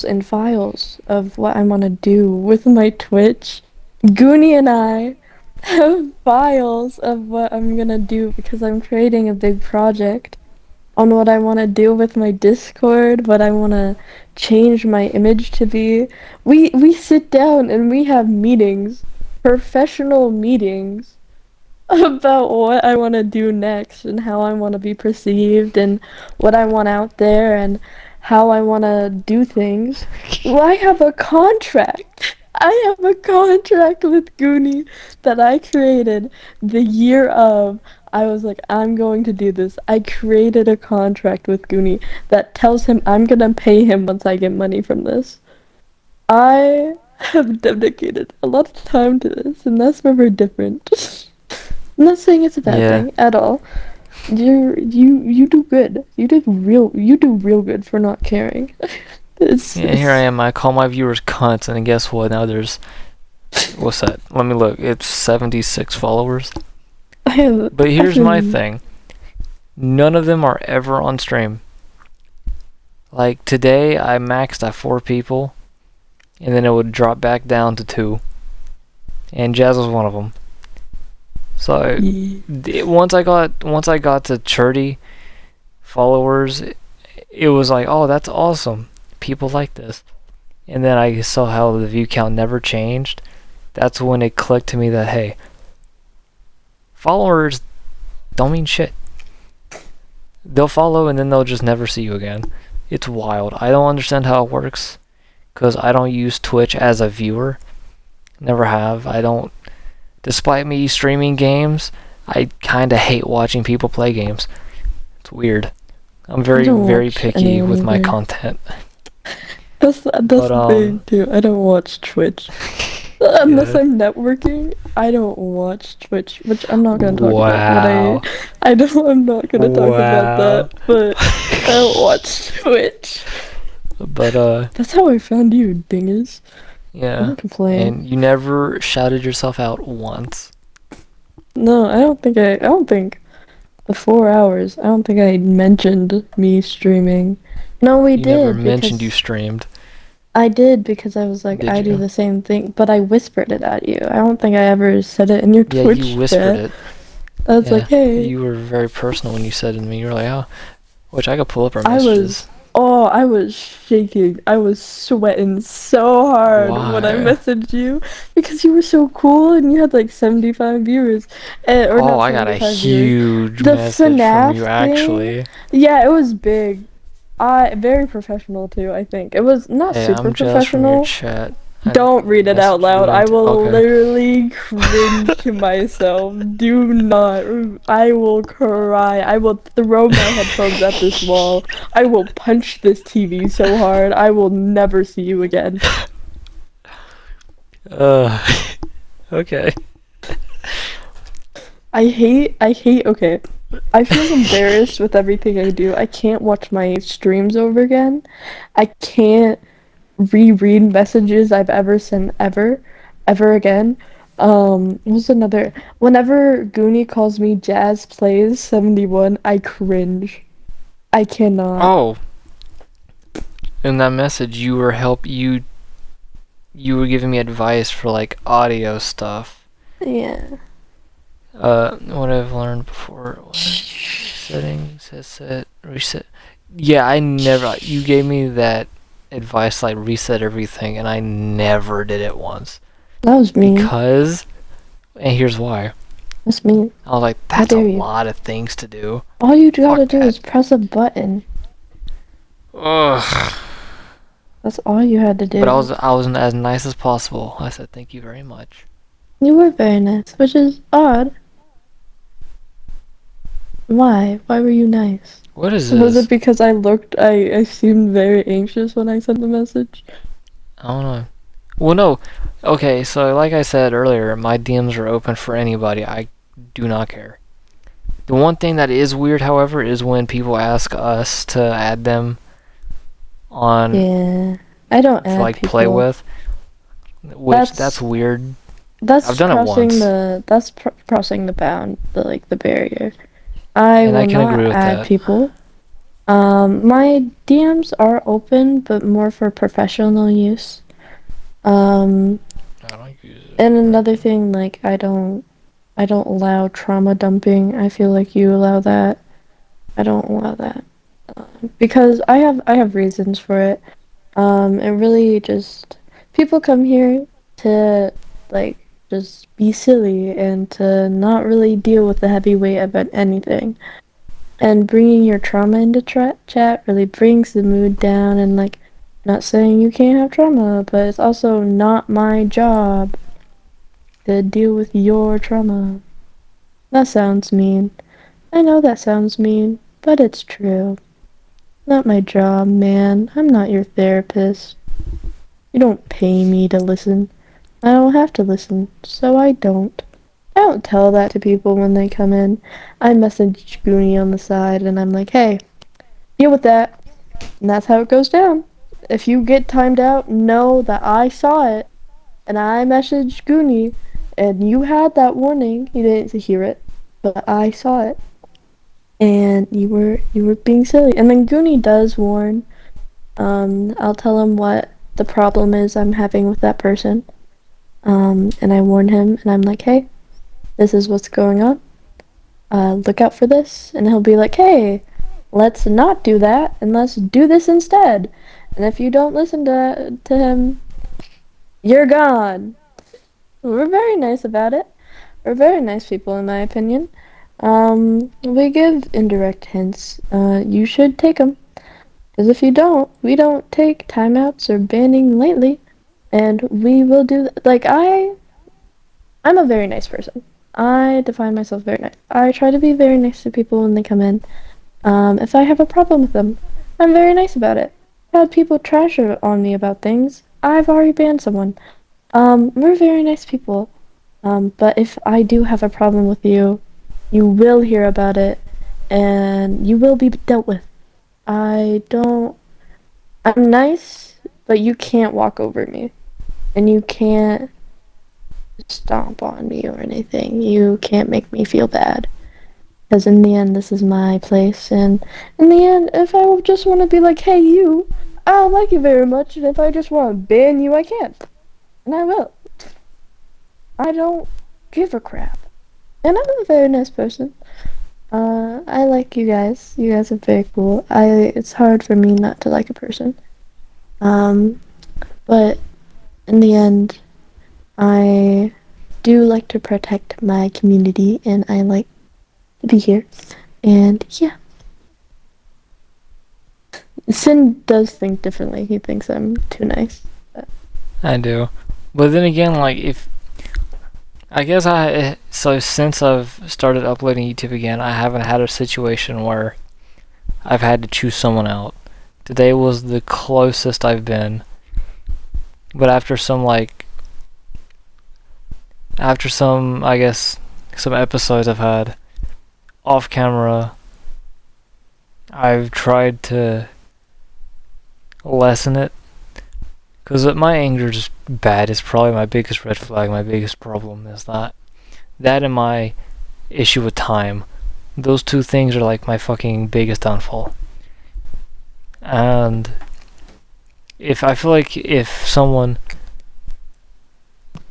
and files of what I want to do with my Twitch. Goonie and I have files of what I'm gonna do because I'm creating a big project on what I want to do with my Discord, what I want to change my image to be. We sit down and we have meetings, professional meetings, about what I want to do next and how I want to be perceived and what I want out there and how I want to do things. Well, I have a contract. I have a contract with Goonie that I created the year of. I was like, I'm going to do this. I created a contract with Goonie that tells him I'm gonna pay him once I get money from this. I have dedicated a lot of time to this, and that's where we're different. I'm not saying it's a bad thing at all. You do good. You do real good for not caring. Here I am. I call my viewers cunts, and guess what? Now there's What's that? Let me look. It's 76 followers. I But here's my thing. None of them are ever on stream. Like today, I maxed at 4 people, and then it would drop back down to 2. And Jazz was one of them. So once I got to 30 followers, it was like, oh, that's awesome. People like this. And then I saw how the view count never changed. That's when it clicked to me that, hey, followers don't mean shit. They'll follow and then they'll just never see you again. It's wild. I don't understand how it works because I don't use Twitch as a viewer. Never have. I don't. Despite me streaming games, I kind of hate watching people play games. It's weird. I'm very picky with my content. That's the thing too. I don't watch Twitch. Unless I'm networking, I don't watch Twitch, which I'm not gonna talk about. But I'm not gonna talk about that. But I don't watch Twitch. But that's how I found you, dingus. Yeah. Don't complain. And you never shouted yourself out once. No, I don't think the 4 hours. I don't think I mentioned me streaming. No, we did. You never mentioned you streamed. I did because I was like, I do the same thing, but I whispered it at you. I don't think I ever said it in your Twitch Yeah, you whispered chat. it. I was like, hey. You were very personal when you said it to me. You were like, oh, which I could pull up our messages. I was shaking. I was sweating so hard when I messaged you because you were so cool and you had like 75 viewers. I got a huge message from you, actually. Yeah, it was big. Very professional too, I think. It was not super professional. Chat. Don't read it out loud. I will literally cringe to myself. Do not. I will cry. I will throw my headphones at this wall. I will punch this TV so hard. I will never see you again. Okay. Okay. I feel embarrassed with everything I do. I can't watch my streams over again. I can't reread messages I've ever sent ever again. What's another? Whenever Goonie calls me Jazzplay71, I cringe. I cannot. Oh. In that message, you were giving me advice for like audio stuff. Yeah. What I've learned before was settings, headset, reset. Yeah, you gave me that advice, like reset everything, and I never did it once. That was mean. And here's why. That's mean. I was like, that's a lot of things to do. All you gotta do is press a button. Ugh. That's all you had to do. But I was as nice as possible. I said, thank you very much. You were very nice, which is odd. Why? Why were you nice? What is this? Was it because I seemed very anxious when I sent the message? I don't know. Well, no. Okay, so like I said earlier, my DMs are open for anybody. I do not care. The one thing that is weird, however, is when people ask us to add them on. Yeah, I don't add like people. Play with. Which that's weird. That's I've done it once. That's crossing the bound, the barrier. I will not add people. My DMs are open, but more for professional use. I don't use it. And another thing, like I don't allow trauma dumping. I feel like you allow that. I don't allow that because I have reasons for it. It really just people come here to like just be silly and to not really deal with the heavy weight of anything. And bringing your trauma into chat really brings the mood down. And like, not saying you can't have trauma, but it's also not my job to deal with your trauma. That sounds mean. I know that sounds mean, but it's true. Not my job, man. I'm not your therapist. You don't pay me to listen. I don't have to listen, so I don't. I don't tell that to people when they come in. I message Goonie on the side and I'm like, hey, deal with that. And that's how it goes down. If you get timed out, know that I saw it and I messaged Goonie, and you had that warning. You didn't hear it, but I saw it, and you were being silly. And then Goonie does warn. I'll tell him what the problem is I'm having with that person. And I warn him, and I'm like, hey, this is what's going on. Look out for this. And he'll be like, hey, let's not do that, and let's do this instead. And if you don't listen to him, you're gone. We're very nice about it. We're very nice people, in my opinion. We give indirect hints. You should take them. Because if you don't, we don't take timeouts or banning lightly. And we will do, like, I'm a very nice person. I define myself very nice. I try to be very nice to people when they come in. If I have a problem with them, I'm very nice about it. I've had people trash on me about things. I've already banned someone. We're very nice people. But if I do have a problem with you, you will hear about it, and you will be dealt with. I'm nice, but you can't walk over me. And you can't stomp on me or anything. You can't make me feel bad. Because in the end, this is my place. And in the end, if I just want to be like, hey, you, I don't like you very much. And if I just want to ban you, I can. And I will. I don't give a crap. And I'm a very nice person. I like you guys. You guys are very cool. It's hard for me not to like a person. But in the end, I do like to protect my community, and I like to be here. And yeah. Sin does think differently. He thinks I'm too nice. But. I do. But then again, like, so since I've started uploading YouTube again, I haven't had a situation where I've had to choose someone out. Today was the closest I've been. But after some, I guess, some episodes I've had off camera, I've tried to lessen it. Because my anger is bad. It's probably my biggest red flag, my biggest problem is that. That and my issue with time. Those two things are like my fucking biggest downfall. And I feel like if someone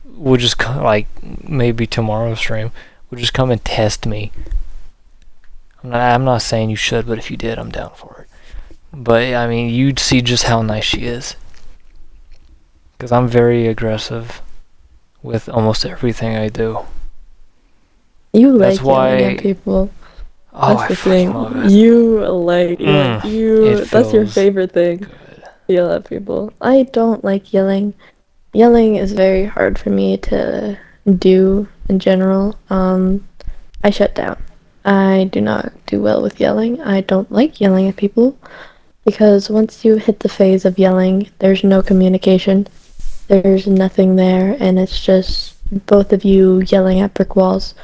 would just maybe tomorrow's stream would just come and test me. I'm not saying you should, but if you did, I'm down for it. But I mean, you'd see just how nice she is. Because I'm very aggressive with almost everything I do. You like yelling at people. That's the thing. You like that's your favorite thing. Good. Yell at people. I don't like yelling. Yelling is very hard for me to do in general. I shut down. I do not do well with yelling. I don't like yelling at people because once you hit the phase of yelling, there's no communication. There's nothing there, and it's just both of you yelling at brick walls.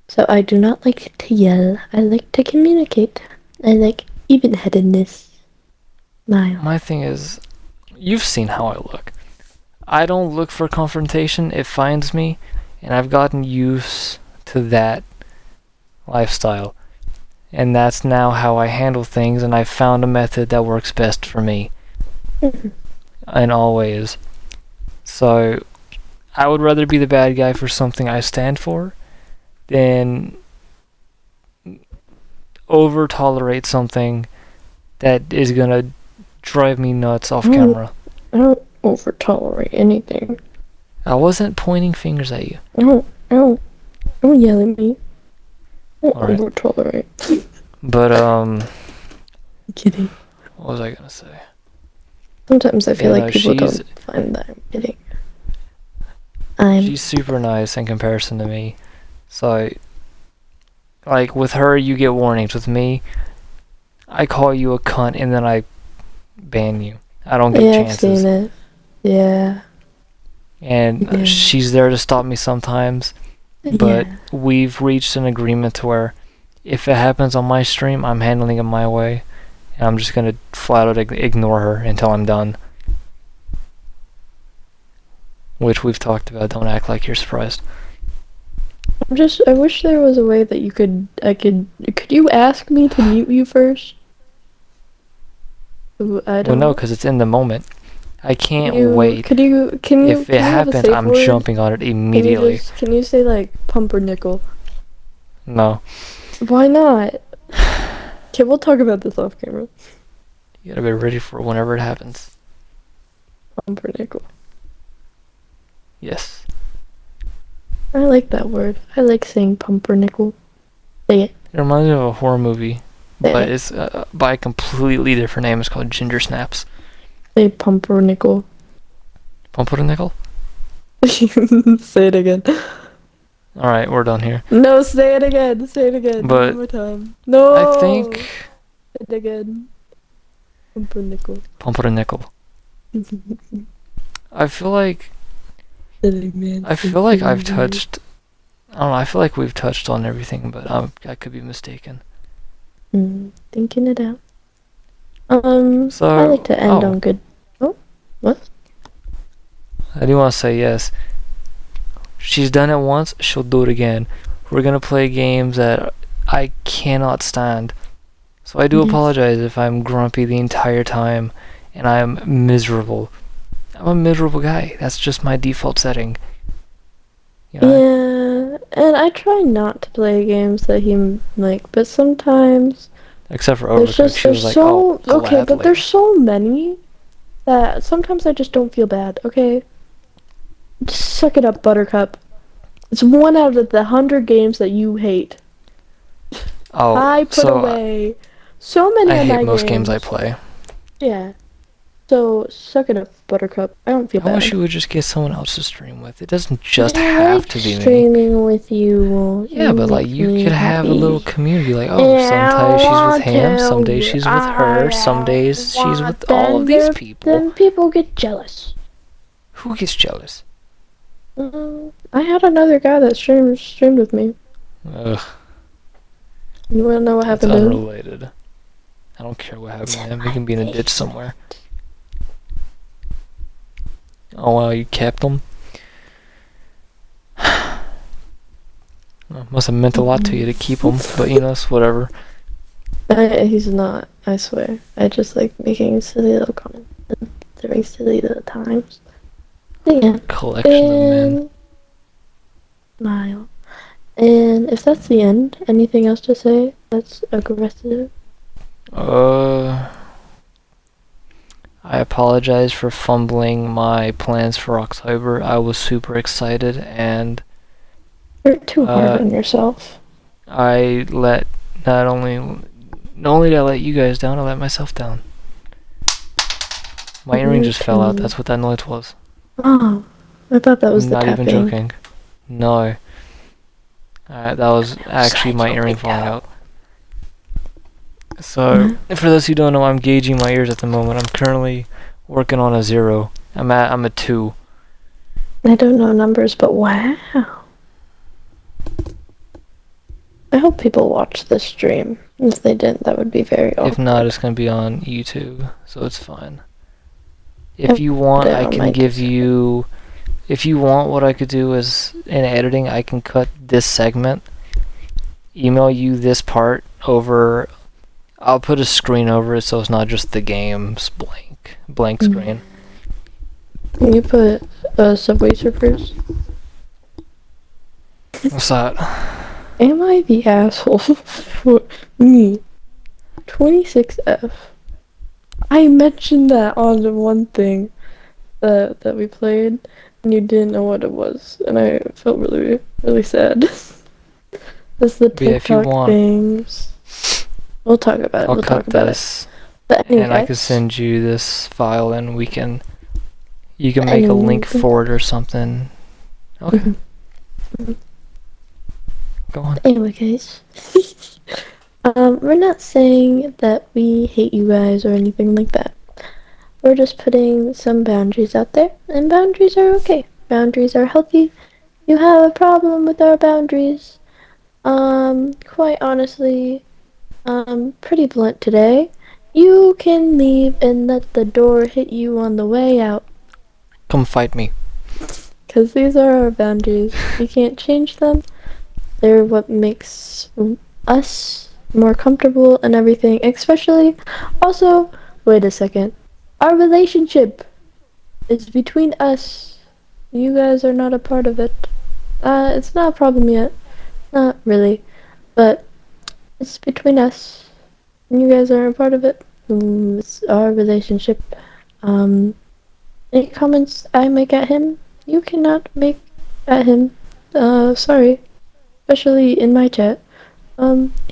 So I do not like to yell. I like to communicate. I like even-headedness. My thing is, you've seen how I look. I don't look for confrontation. It finds me, and I've gotten used to that lifestyle. And that's now how I handle things, and I've found a method that works best for me. In all ways. So, I would rather be the bad guy for something I stand for than over-tolerate something that is gonna drive me nuts off camera. I don't over-tolerate anything. I wasn't pointing fingers at you. Don't yell at me. Don't Alright. over-tolerate. But, I'm kidding. what was I gonna say? Sometimes I feel like people don't find that I'm kidding. She's super nice in comparison to me. So, like, with her, you get warnings. With me, I call you a cunt and then I ban you. I don't get chances. I've seen it. Yeah. And she's there to stop me sometimes. But we've reached an agreement to where if it happens on my stream, I'm handling it my way. And I'm just going to flat out ignore her until I'm done. which we've talked about. Don't act like you're surprised. I wish there was a way that could you ask me to mute you first? Ooh, I Well, don't. no, because it's in the moment. I can't wait. Can you If it have a happens, safe I'm word? jumping on it immediately. Can you say like pumpernickel? No. Why not? Okay, we'll talk about this off camera. You gotta be ready for whenever it happens. Pumpernickel. Yes. I like that word. I like saying pumpernickel. Say it. It reminds me of a horror movie, Say but it. it's by a completely different name. It's called Ginger Snaps. Say pumpernickel. Pumpernickel? Say it again. Alright, we're done here. No, say it again. Say it again. But one more time. No. I think Say it again. Pumpernickel. Pumpernickel. I feel like Silly man. I've touched. I don't know. I feel like we've touched on everything, but I could be mistaken. Thinking it out. So I like to end on good. Oh, what? I do want to say yes. She's done it once. She'll do it again. We're gonna play games that I cannot stand. So I do apologize if I'm grumpy the entire time and I'm miserable. I'm a miserable guy. That's just my default setting. You know? Yeah, and I try not to play games that he like, but sometimes Except for there's Overcooked, she was like, so "Oh, okay, but gladly." there's so many that sometimes I just don't feel bad. Okay, just suck it up, Buttercup. It's one out of the 100 games that you hate. Oh, I put so away so many I of my hate most games I play. Yeah. So suck it up, Buttercup. I don't feel I bad. wish you would just get someone else to stream with. It doesn't just I have like to be me. streaming with you. Yeah, but like you could have a little community. Like, oh, sometimes she's with him, some days she's with her, some days she's with all of these people. Then people get jealous. Who gets jealous? I had another guy that streamed with me. Ugh, You wanna know what that's happened to him? unrelated. I don't care what happened to him. He can be in a ditch somewhere. Oh wow, you kept him? Well, must have meant a lot to you to keep him, but you know, it's whatever. He's not, I swear. I just like making silly little comments and doing silly little times. Yeah. Collection of men. Smile. And if that's the end, anything else to say that's aggressive? I apologize for fumbling my plans for October. I was super excited and You're too hard on yourself. I let not only did I let you guys down, I let myself down. My earring just fell out. That's what that noise was. Oh, I thought that was I'm the not tapping. even joking. No. That was actually my earring falling out. So, for those who don't know, I'm gauging my ears at the moment. I'm currently working on a 0. I'm a 2. I don't know numbers, but wow. I hope people watch this stream. If they didn't, that would be very awkward. If not, it's gonna be on YouTube, so it's fine. If you want, I can give you. If you want, what I could do is in editing, I can cut this segment, email you this part over. I'll put a screen over it so it's not just the game's blank screen. Can you put Subway Surfers? What's that? Am I the asshole for me? 26F. I mentioned that on the one thing that we played, and you didn't know what it was, and I felt really, really sad. That's the TikTok things. We'll talk about it. I'll cut this, But anyway, and I can send you this file, and you can make a link for it or something. Okay. Go on. Anyway, guys. We're not saying that we hate you guys or anything like that. We're just putting some boundaries out there, and boundaries are okay. Boundaries are healthy. You have a problem with our boundaries. Quite honestly, pretty blunt today. You can leave and let the door hit you on the way out. Come fight me. because these are our boundaries. We can't change them. They're what makes us more comfortable and everything. Especially, also, wait a second. Our relationship is between us. You guys are not a part of it. It's not a problem yet. Not really. But it's between us. And you guys aren't a part of it. It's our relationship. Any comments I make at him, you cannot make at him. Sorry. Especially in my chat.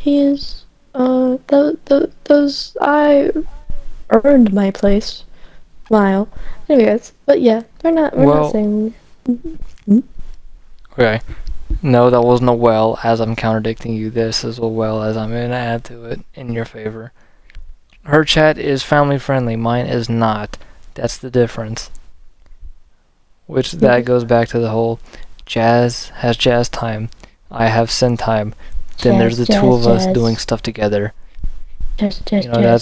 He is, those, I earned my place. Smile. Anyways, but yeah, we're not saying. Okay. No, that wasn't a well, as I'm contradicting you. This is a well, as I'm going to add to it in your favor. Her chat is family friendly, mine is not. That's the difference. Which, that goes back to the whole Jazz has Jazz time, I have Sin time, then there's the two of us doing stuff together. You know,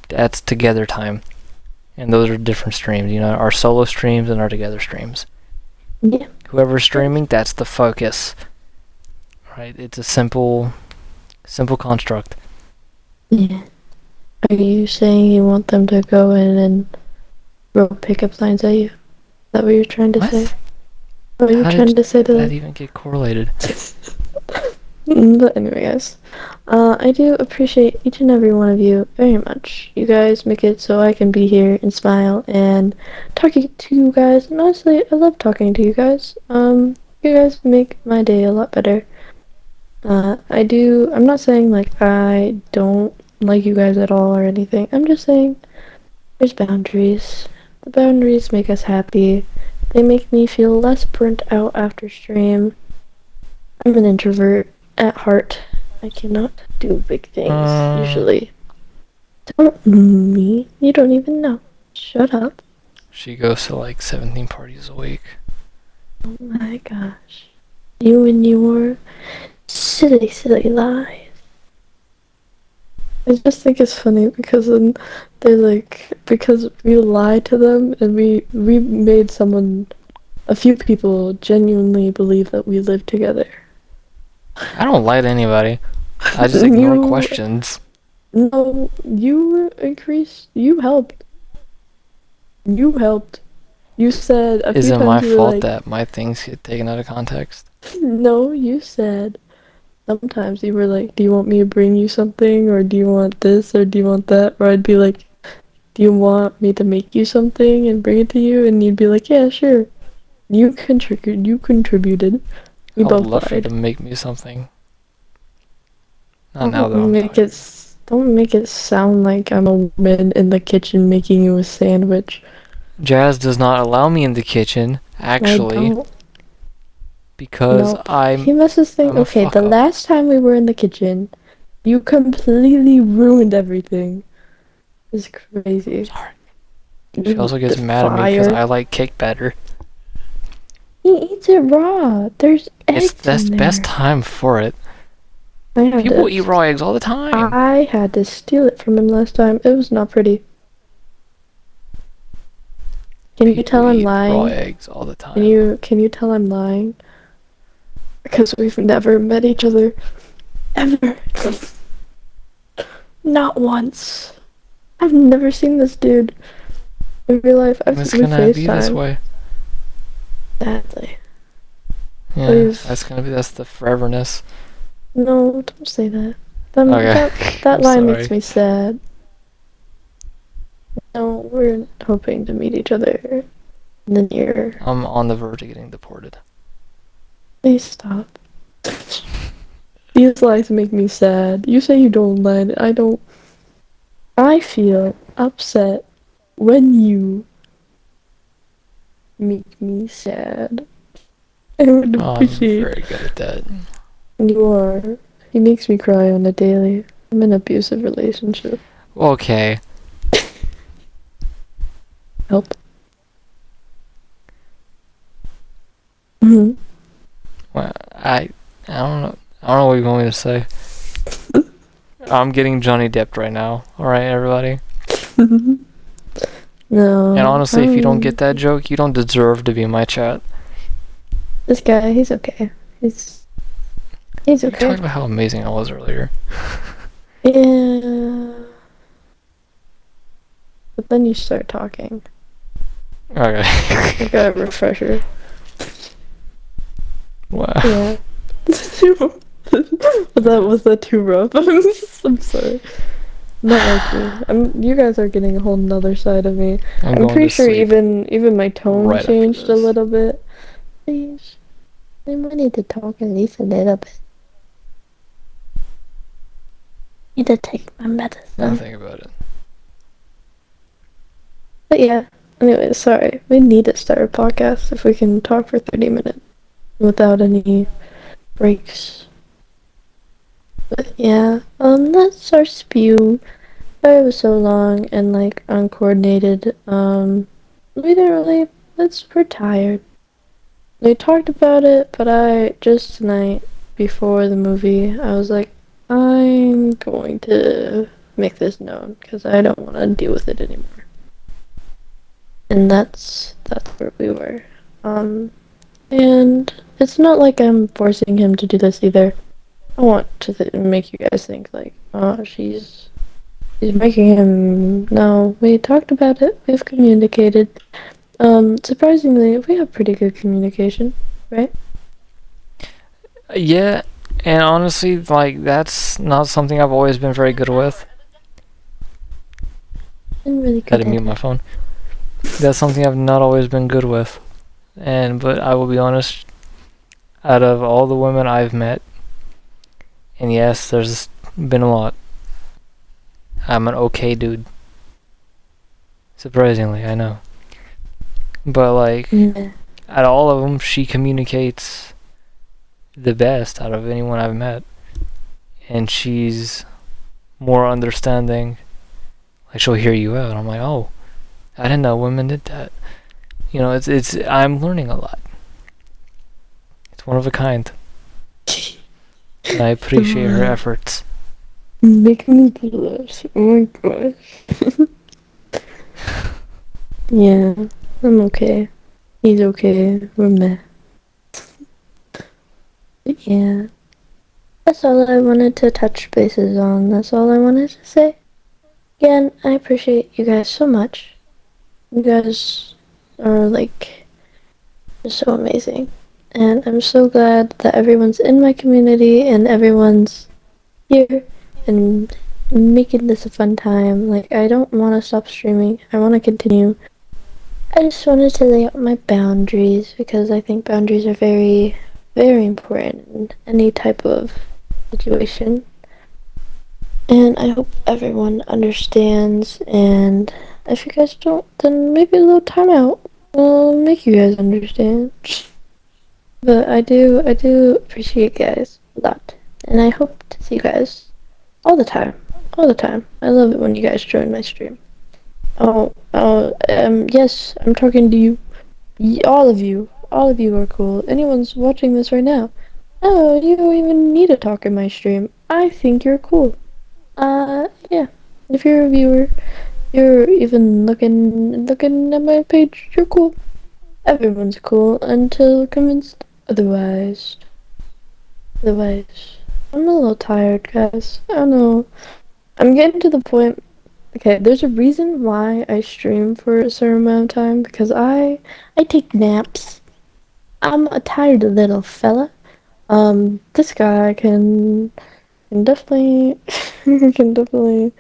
that's together time. And those are different streams, you know, our solo streams and our together streams. Yeah. Whoever's streaming, that's the focus. Right? It's a simple construct. Yeah. Are you saying you want them to go in and throw pickup lines at you? Is that what you're trying to say? What are you trying to say to that even get correlated? But anyway, guys, I do appreciate each and every one of you very much. You guys make it so I can be here and smile and talking to you guys. And honestly, I love talking to you guys. You guys make my day a lot better. I'm not saying like I don't like you guys at all or anything. I'm just saying there's boundaries. The boundaries make us happy. They make me feel less burnt out after stream. I'm an introvert at heart. I cannot do big things usually. Don't me. You don't even know. Shut up. She goes to like 17 parties a week. Oh my gosh. You and your silly, silly lies. I just think it's funny because then they're like, because we lied to them and we made a few people genuinely believe that we live together. I don't lie to anybody. I just ignore questions. No, you increased. You helped. You said a few times. Is it my you were fault like, that my things get taken out of context? No, you said sometimes you were like, do you want me to bring you something, or do you want this, or do you want that? Or I'd be like, do you want me to make you something and bring it to you? And you'd be like, yeah, sure. You contributed. We I both would love for you lied. to make me something. Not now though. Don't make it sound like I'm a woman in the kitchen making you a sandwich. Jazz does not allow me in the kitchen, actually. I don't. Because Nope. He messes things. I'm a Okay, fuck the up. last time we were in the kitchen, you completely ruined everything. It's crazy. Sorry. She also gets mad at me because I like cake batter. He eats it raw. There's eggs That's in the there. best time for it. I had People to- eat raw eggs all the time. I had to steal it from him last time. It was not pretty. Can you tell I'm Eat raw lying? eggs all the time. Can you tell I'm lying? Because we've never met each other. Ever. Not once. I've never seen this dude in real life. I've It's seen him gonna be this FaceTime. way. Sadly. Yeah, Please. that's the foreverness. No, don't say that. Okay. That I'm line makes sorry. me sad. No, we're hoping to meet each other in the near. I'm on the verge of getting deported. Please stop. These lies make me sad. You say you don't lie. I don't. I feel upset when you make me sad. I would I'm appreciate. very good at that. You are. He makes me cry on a daily. I'm in an abusive relationship. Okay. Help. Mm-hmm. Well, I don't know. I don't know what you want me to say. I'm getting Johnny Depped right now. Alright, everybody? No. And honestly, if you don't get that joke, you don't deserve to be in my chat. This guy, he's okay. He's You okay. talked about how amazing I was earlier. Yeah. But then you start talking. Okay. I got a refresher. Wow. Yeah. was that too rough? I'm sorry. Not like me. You guys are getting a whole nother side of me. I'm going pretty to sure sleep even my tone right after changed a this. little bit. Please. I need to talk at least a little bit. Need to take my medicine. Now think about it. But yeah. Anyway, sorry. We need to start a podcast if we can talk for 30 minutes without any breaks. But yeah, that's our spew. Sorry it was so long and like uncoordinated. We didn't really. We're tired. We talked about it, but I just tonight before the movie, I was like, I'm going to make this known because I don't want to deal with it anymore. And that's where we were. And it's not like I'm forcing him to do this either. I want to make you guys think like, oh, she's making him. No, we talked about it. We've communicated. Surprisingly, we have pretty good communication, right? Yeah, and honestly, like, that's not something I've always been very good with. I'm really Had good to mute at my it. phone. That's something I've not always been good with. But I will be honest, out of all the women I've met, and yes, there's been a lot, I'm an okay dude. Surprisingly, I know. But like, Yeah. out of all of them, she communicates the best out of anyone I've met. And she's more understanding. Like, she'll hear you out. I'm like, oh, I didn't know women did that. You know, I'm learning a lot. It's one of a kind. And I appreciate her efforts. Make me blush. Oh my gosh. Yeah, I'm okay. He's okay. We're meh. Yeah. That's all I wanted to touch bases on. That's all I wanted to say. Again, I appreciate you guys so much. You guys are like just so amazing. And I'm so glad that everyone's in my community and everyone's here and making this a fun time. Like, I don't want to stop streaming. I want to continue. I just wanted to lay out my boundaries because I think boundaries are very, very important in any type of situation. And I hope everyone understands, and if you guys don't, then maybe a little timeout will make you guys understand. But I do appreciate you guys a lot, and I hope to see you guys all the time. I love it when you guys join my stream. Yes, I'm talking to you. All of you are cool. Anyone's watching this right now. No, you don't even need to talk in my stream. I think you're cool. Yeah. If you're a viewer, you're even looking at my page, you're cool. Everyone's cool until convinced otherwise. I'm a little tired, guys. I don't know. I'm getting to the point. Okay, there's a reason why I stream for a certain amount of time because I take naps. I'm a tired little fella. This guy can definitely can definitely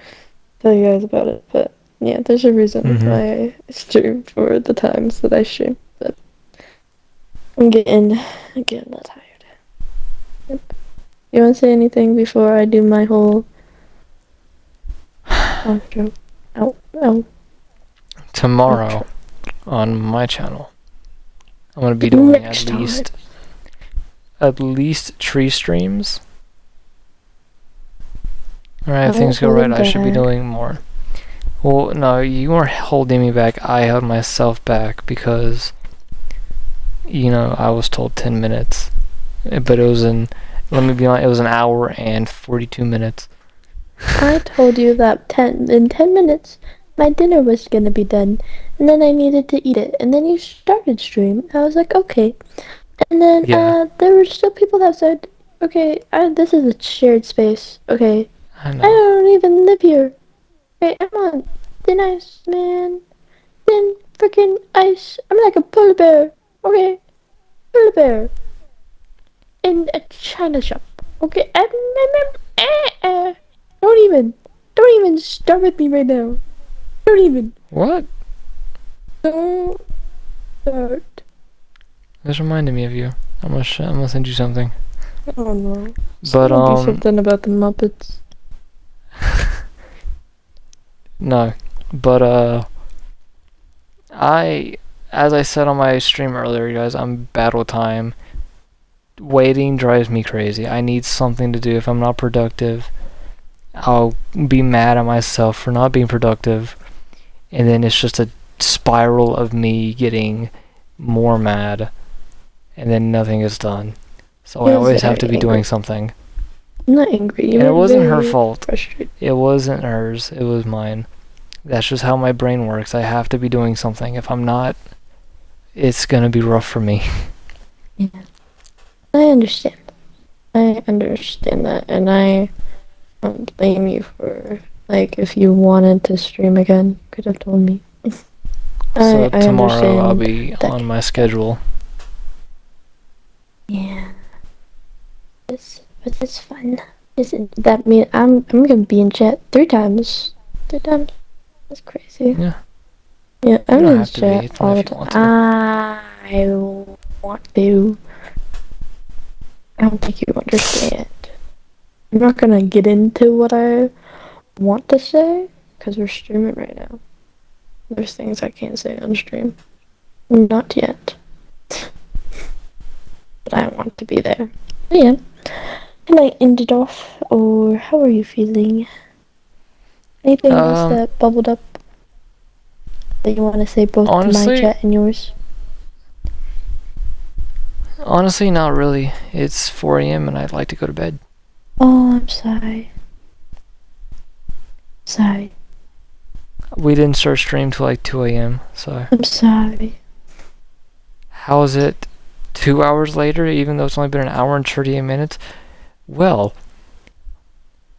tell you guys about it. But yeah, there's a reason why I stream for the times that I stream. But I'm getting a little tired. Yep. You want to say anything before I do my whole outro? Ow. Tomorrow, on my channel, I'm going to be doing at least 3 streams. Alright, if things go right, I should be doing more. Well, no, you weren't holding me back. I held myself back because, you know, I was told 10 minutes. But it was let me be honest, it was an hour and 42 minutes. I told you that in 10 minutes, my dinner was gonna be done. And then I needed to eat it. And then you started stream. I was like, okay. And then Yeah. there were still people that said, okay, this is a shared space. Okay, I I know. don't even live here. Okay, I'm on thin ice, man. Thin freaking ice. I'm like a polar bear. Okay, polar bear in a china shop. Okay, don't even start with me right now. Don't even. What? Don't start. This reminded me of you. I'm gonna send you something. Oh no. But Do something about the Muppets. no. But as I said on my stream earlier, guys, I'm battle time. Waiting drives me crazy. I need something to do. If I'm not productive, I'll be mad at myself for not being productive, and then it's just a spiral of me getting more mad, and then nothing is done. So I always have to be doing something. I'm not angry. And it wasn't her very fault. frustrated. It wasn't hers. It was mine. That's just how my brain works. I have to be doing something. If I'm not, it's gonna be rough for me. Yeah. I understand. I understand that, and I don't blame you for, like, if you wanted to stream again, you could have told me. So I tomorrow I'll understand be that. on my schedule. Yeah. But it's fun. Isn't that mean I'm gonna be in chat 3 times. 3 times. That's crazy. Yeah. Yeah, I'm don't in have to be. chat It's all only the if you want time. I want to. I don't think you understand. I'm not gonna get into what I want to say because we're streaming right now. There's things I can't say on stream. Not yet. But I want to be there. But yeah. Can I end it off, or how are you feeling? Anything else that bubbled up that you want to say both to my chat and yours? Honestly, not really. It's 4 a.m. and I'd like to go to bed. Oh, I'm sorry. Sorry. We didn't start stream till like 2 a.m. So. I'm sorry. How is it 2 hours later, even though it's only been an hour and 38 minutes? Well,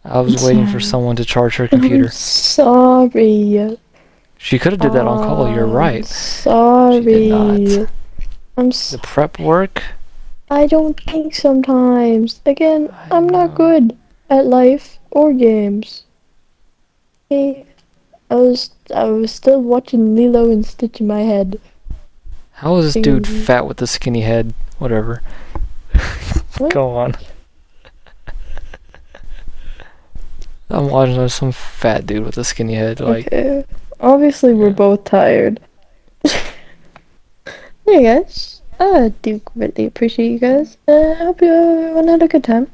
I was waiting for someone to charge her computer. I'm sorry. She could have did that on call. You're right. Sorry. She did not. I'm the prep work. I don't think sometimes. Again, I'm not good at life or games. Okay, I was still watching Lilo and Stitch in my head. How is this dude fat with the skinny head? Whatever. Go on. I'm watching some fat dude with a skinny head. Like. Okay. Obviously, we're both tired. Hey guys, I do really appreciate you guys. I hope everyone had a good time.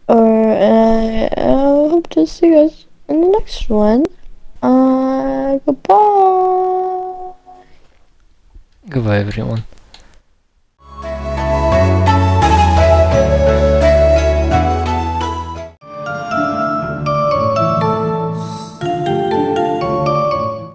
Or I hope to see you guys in the next one. Goodbye. Goodbye, everyone.